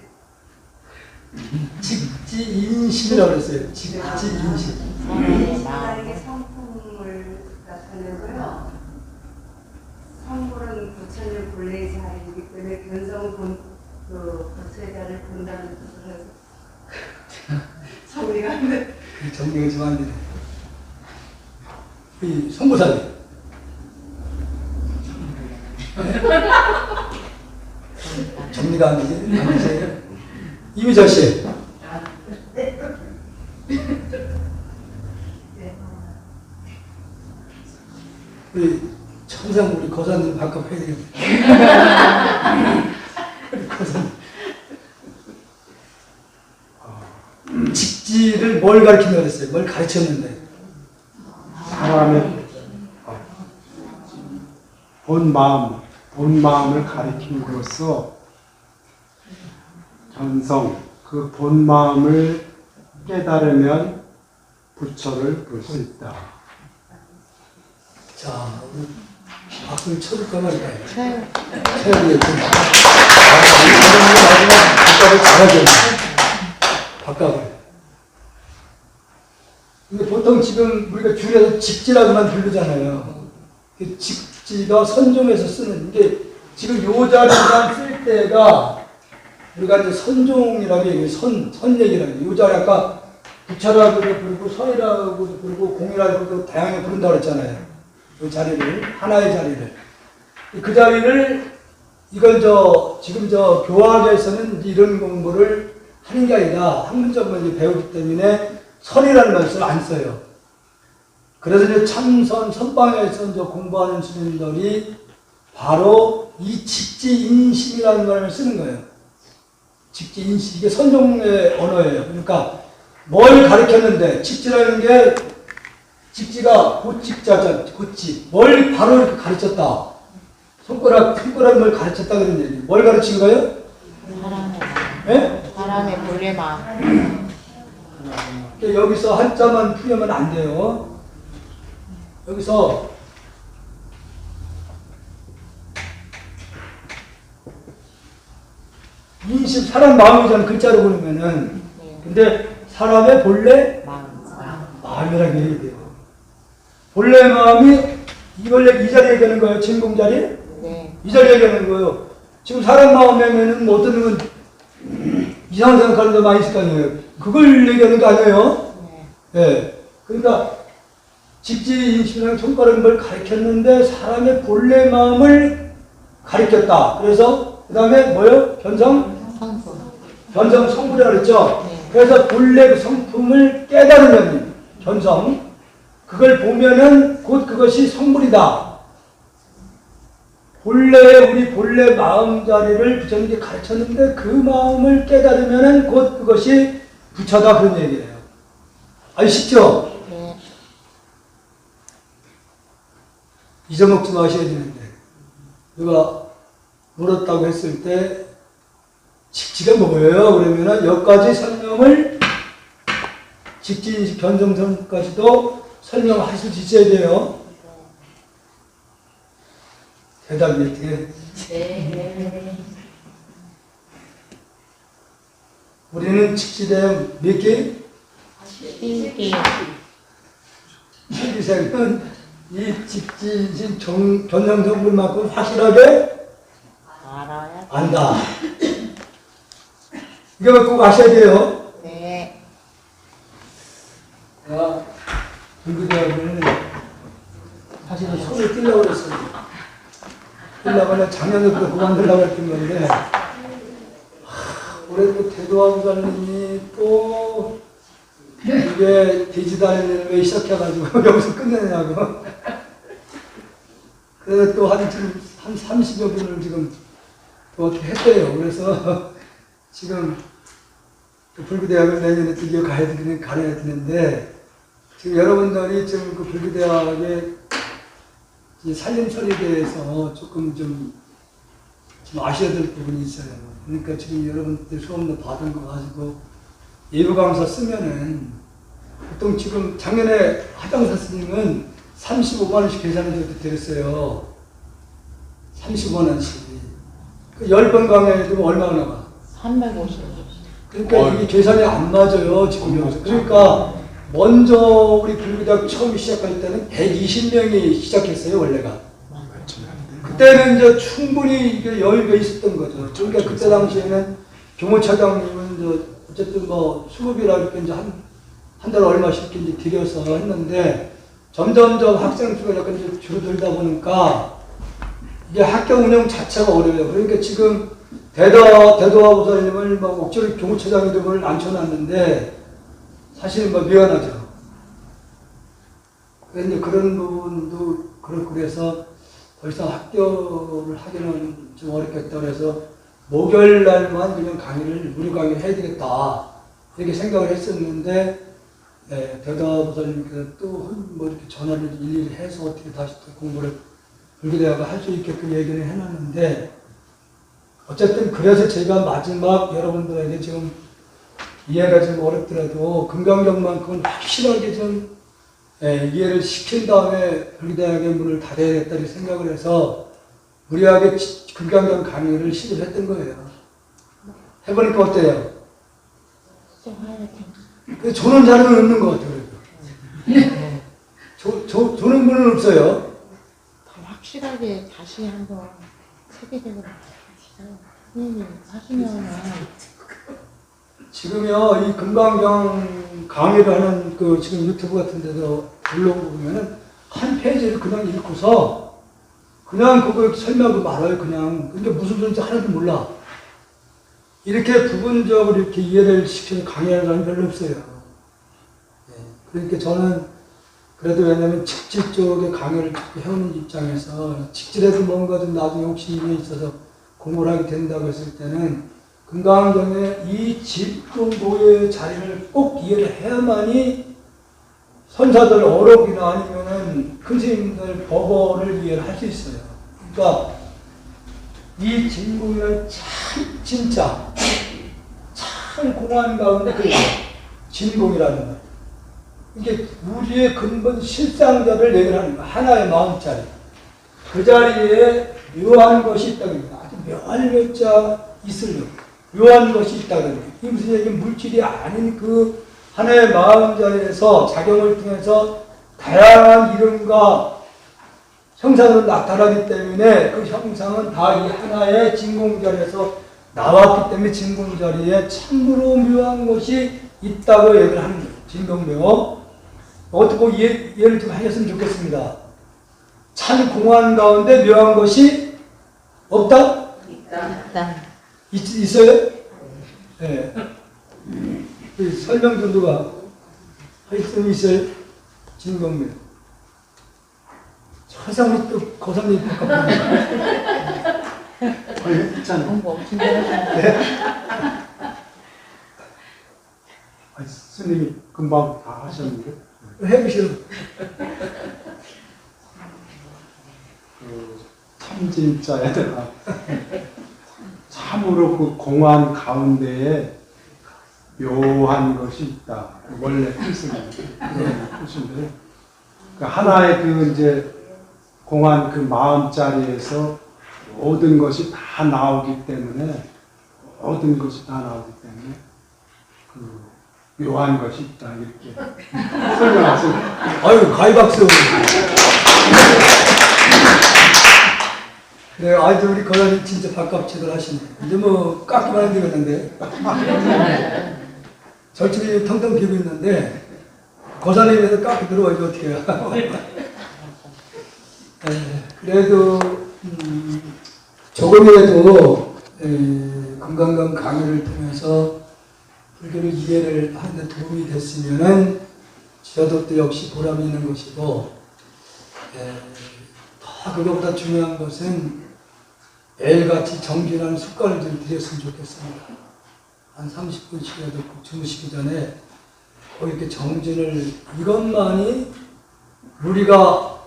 직지인심이라고 그랬어요. 직지인심. 신앙의 성품을 나타내고요. 성불은 부처님 본래의 자리이기 때문에 변성은 부처의 자리를 본다는 뜻을 해서 정리가 안 돼. 정리가 좀 안 되네. 이 성부사님. 정리가 안 되지? 안 되세요? 이미자 씨. 우리 천상 우리 거사님 바꿔 해야 되겠네. 거사님. 직지를 뭘 가르친다고 그랬어요? 뭘 가르쳤는데? 사람의 본 마음을 가리킴으로써 견성, 그 본 마음을 깨달으면 부처를 볼 수 있다. 자, 우리 박수를 쳐줄까 말까요? 쳐요. 쳐야 되겠죠. 박각을 잘하죠. 박각을. 근데 보통 지금 우리가 줄여서 직지라고만 부르잖아요. 그 직지가 선종에서 쓰는 게 지금 요 자리만 쓸 때가 우리가 이제 선종이라고 얘기해요. 선 얘기라고 해요. 요 자리 아까 부처라고도 부르고 선이라고도 부르고 공이라고도 다양하게 부른다고 그랬잖아요. 그 자리를, 하나의 자리를. 그 자리를, 이걸 지금 교학에서는 이런 공부를 하는 게 아니라 학문적으로 배우기 때문에 선이라는 말씀을 안 써요. 그래서 이제 참선, 선방에서 공부하는 스님들이 바로 이 직지인심이라는 말을 쓰는 거예요. 직지인심, 이게 선종의 언어예요. 그러니까 뭘 가르쳤는데, 직지라는 게 직지가 고직자자, 고직. 뭘 바로 이렇게 가르쳤다. 손가락 뭘 가르쳤다 그런 얘기. 뭘 가르친 거예요? 사람의 마음. 예? 사람의 본래 마음. 여기서 한자만 풀려면 안 돼요. 여기서 인심, 사람 마음이잖아. 글자로 보면은. 근데 사람의 본래 마음이라고 얘기해야 돼요. 본래 마음이 이 자리에 되는 거예요. 진공 자리? 네. 이 자리에 되는 거예요. 지금 사람 마음에는 뭐 어떤 건 이상한 생각하는 데 많이 있을 거 아니에요. 그걸 얘기하는 거 아니에요? 네. 예. 그러니까 직지인심이라는 손가락인 걸 가르쳤는데 사람의 본래 마음을 가르쳤다. 그래서 그 다음에 뭐요? 성품. 변성 성불이라고 그랬죠. 네. 그래서 본래 그 성품을 깨달으면 변성, 그걸 보면은 곧 그것이 성불이다. 우리 본래 마음자리를 부처님께 가르쳤는데 그 마음을 깨달으면은 곧 그것이 부처다, 그런 얘기예요. 아시죠? 네. 잊어먹지 마셔야 되는데, 누가 물었다고 했을 때 직지가 뭐예요? 그러면은 여기까지 설명을, 직지인식 변성선까지도 설명하실 수 있어야 돼요. 대답이 어떻게? 네. 우리는 직지대형 몇 개? 1기. 실기생은 이 직지인식 변성성분만큼 확실하게 알아야. 안다. 이거 꼭 아셔야 돼요. 네. 내가 불교대학을 사실은 손을 띄려고 그랬어요. 띄려고 작년에부터 그만두려고 했던 건데, 올해 또 대도암사님이 또 이게 디지털을 왜 시작해가지고 여기서 끝내냐고. 그래서 또 한 30여 분을 지금 또 어떻게 했어요. 그래서 지금 불교대학을 내년에 드디어 가야 되는데, 지금 여러분들이 지금 그 불교대학의 살림살이에 대해서 조금 좀 아셔야 될 부분이 있어요. 그러니까 지금 여러분들 수업도 받은 거 가지고 예부 강사 쓰면은 보통 지금 작년에 하장사 스님은 35만원씩 계산해 드렸어요. 35만원씩. 그 10번 강의해도 얼마나 나가? 350. 그러니까 이게 계산이 안 맞아요, 지금 여기서. 그러니까 먼저 우리 불교대학 처음 시작할 때는 120명이 시작했어요, 원래가. 그때는 이제 충분히 이게 여유가 있었던 거죠. 그러니까 그때 당시에는 교무차장님은 이제 어쨌든 뭐 수급이라 이렇게 이제 한 달에 얼마씩 이제 드려서 했는데, 점점점 학생 수가 약간 이제 줄어들다 보니까 이게 학교 운영 자체가 어려워요. 그러니까 지금 대도화보살님을 막 억지로 교무처장 이름을 앉혀놨는데 사실 뭐 미안하죠. 그런데 그런 부분도 그렇고 그래서 더 이상 학교를 하기는 좀 어렵겠다 그래서 목요일날만 그냥 강의를 무료 강의를 해야 되겠다 이렇게 생각을 했었는데, 네, 대도화보살님께서 또 뭐 이렇게 전화를 일일이 해서 어떻게 다시 또 공부를 불교대학을 할 수 있게끔 얘기를 해놨는데, 어쨌든 그래서 제가 마지막 여러분들에게 지금 이해가 좀 어렵더라도 금강경만큼은 확실하게 좀 이해를 시킨 다음에 불교대학의 문을 닫아야겠다 이렇게 생각을 해서 무리하게 금강경 강의를 시도했던 거예요. 해보니까 어때요? 조는 자료는 없는 것 같아요. 조는 분은 없어요. 더 확실하게 다시 한번 세계적으로 선생님 하시면은 지금요, 이 금강경 강의를 하는 그 지금 유튜브 같은 데서 블로그 보면은 한 페이지를 그냥 읽고서 그냥 그거 설명하고 말아요, 그냥. 근데 무슨 소리인지 하나도 몰라. 이렇게 부분적으로 이렇게 이해를 시키는 강의하는 사람이 별로 없어요. 네. 그러니까 저는 그래도 왜냐면 직질 쪽에 강의를 해오는 입장에서 직질에도 뭔가 좀 나중에 욕심이 있어서 공부를 하게 된다고 했을 때는 금강경의 이 집중도의 자리를 꼭 이해를 해야만이 선사들 어록이나 아니면은 큰 스님들 법어를 이해를 할 수 있어요. 그러니까 이 진공이란 참 진짜 참 공안 가운데 그 진공이라는 거. 이게 우리의 근본 실상자를 얘기하는 거. 하나의 마음자리. 그 자리에 묘한 것이 있다는 겁니다. 아주 묘한 것자 있으려. 묘한 것이 있다는 거예요. 이 무슨 얘기 물질이 아닌 그 하나의 마음자리에서 작용을 통해서 다양한 이름과 형상으로 나타나기 때문에 그 형상은 다 이 하나의 진공자리에서 나왔기 때문에 진공자리에 참으로 묘한 것이 있다고 얘기를 하는 거예요. 진공묘. 어떻게 예를 좀 하셨으면 좋겠습니다. 참 공안 가운데 묘한 것이 없다? 있다. 있어요? 네. 그 설명 좀 누가 하여튼 있어요? 진경민. 항상 우리 또 고사님 바깥에 했잖아요. 공부 엄청 잘하시네. 네. 스님이 금방 다 하셨는데 해보시오. 그 참진자에다가 참으로 그 공안 가운데에 묘한 것이 있다. 원래 뜻은 그런 뜻인데 그 하나의 그 이제 공안 그 마음자리에서 모든 것이 다 나오기 때문에 모든 것이 다 나오기 때문에 그 묘한 것이 있다 이렇게 설명하세요. 아유, 가위박수. 네, 아주 우리 거사님 진짜 밥값치들 하시네. 이제 뭐 깎기만 하면 되겠는데. 절집이 텅텅 비고 있는데, 거사님에서 깎기 들어와야지 어떻게 해요. 그래도, 조금이라도, 금강강 강의를 통해서 불교를 이해를 하는 데 도움이 됐으면은, 저도 또 역시 보람이 있는 것이고, 더 그것보다 중요한 것은 매일같이 정진하는 습관을 좀 들였으면 좋겠습니다. 한 30분씩이라도 꼭 주무시기 전에 꼭 이렇게 정진을, 이것만이 우리가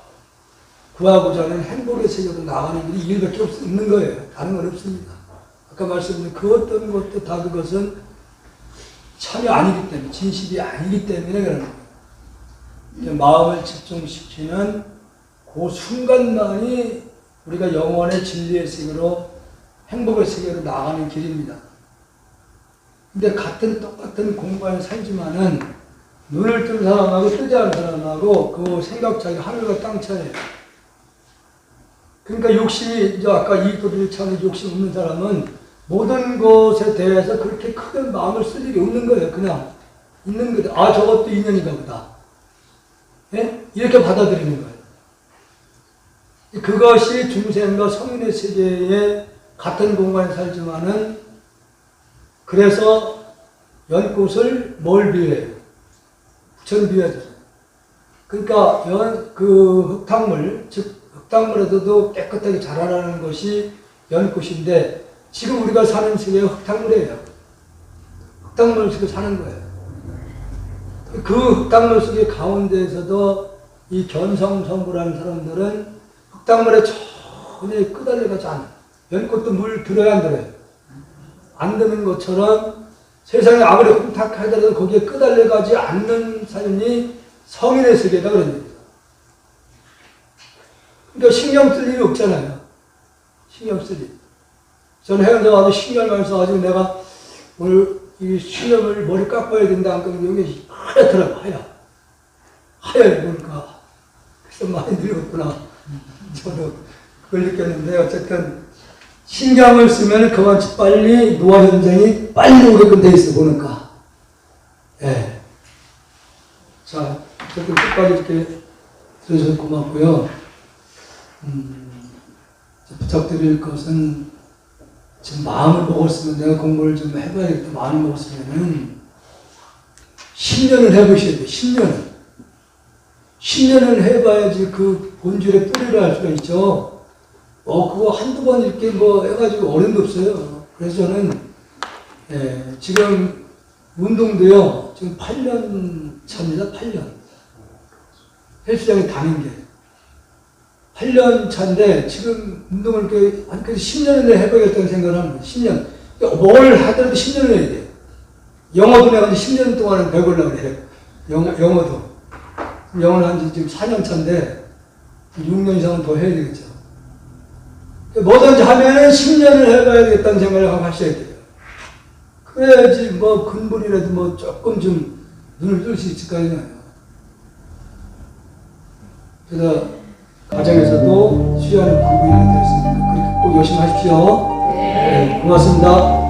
구하고자 하는 행복의 세계로 나가는 길이 일밖에 없는 거예요. 다른 건 없습니다. 아까 말씀드린 그 어떤 것도 다 그것은 참이 아니기 때문에, 진실이 아니기 때문에 그러는 거예요. 마음을 집중시키는 그 순간만이 우리가 영원의 진리의 세계로, 행복의 세계로 나가는 길입니다. 근데 똑같은 공간에 살지만은 눈을 뜬 사람하고 뜨지 않은 사람하고 그 생각 차이가 하늘과 땅 차이예요. 그러니까 욕심이, 이제 아까 이익도들 차는 욕심 없는 사람은 모든 것에 대해서 그렇게 크게 마음을 쓸 일이 없는 거예요. 그냥 있는 거죠. 아, 저것도 인연인가 보다. 예? 이렇게 받아들이는 거예요. 그것이 중생과 성인의 세계에 같은 공간에 살지만은, 그래서 연꽃을 뭘 비유해요? 부처는 비유하죠. 그러니까 그 흙탕물, 즉 흙탕물에서도 깨끗하게 자라나는 것이 연꽃인데, 지금 우리가 사는 세계가 흙탕물이에요. 흙탕물 속에 사는 거예요. 그 흙탕물 속의 가운데에서도 이 견성성부라는 사람들은 흙탕물에 전혀 끄달려가지 않아요. 연꽃도 물 들어야 안 들어요. 안 드는 것처럼 세상에 아무리 혼탁하더라도 거기에 끄달려가지 않는 삶이 성인의 세계다 그런 얘기죠. 그러니까 신경 쓸 일이 없잖아요. 신경 쓸 일. 저는 해운대 와서 신경을 써가지고 내가 오늘 이 수염을 머리 깎아야 된다 안 깎으면 여기 하얗더라고, 하얘 보니까. 그래서 많이 늙었구나. 저도 그걸 느꼈는데, 어쨌든 신경을 쓰면 그만치 빨리 노화 현상이 빨리 오게끔 돼 있어 보니까. 예. 자, 어쨌든 끝까지 이렇게 들으셔서 고맙고요. 부탁드릴 것은, 지금 마음을 먹었으면, 내가 공부를 좀 해봐야겠다 마음을 먹었으면은 10년을 해보셔야 돼요. 10년을. 10년을 해봐야지 그 본질의 뿌리를 알 수가 있죠. 그거 한두 번 이렇게 뭐 해가지고 어려움도 없어요. 그래서 저는, 지금 운동도요, 지금 8년 차입니다. 8년. 헬스장에 다닌 게. 8년 차인데, 지금 운동을 이렇게, 한 10년을 해봐야겠다는 생각을 합니다. 10년. 뭘 하더라도 10년을 해야 돼요. 영어도 내가 이제 10년 동안은 배우려고 그래요. 영어도. 영어는 한 지금 4년 차인데, 6년 이상은 더 해야 되겠죠. 뭐든지 하면은 10년을 해봐야 되겠다는 생각을 하고 하셔야 돼요. 그래야지 뭐 근본이라도 뭐 조금 좀 눈을 뜰 수 있을 거 아니에요. 그래서 가정에서도 수요하는 방법이 되었으니까 그렇게 꼭 열심히 하십시오. 네, 고맙습니다.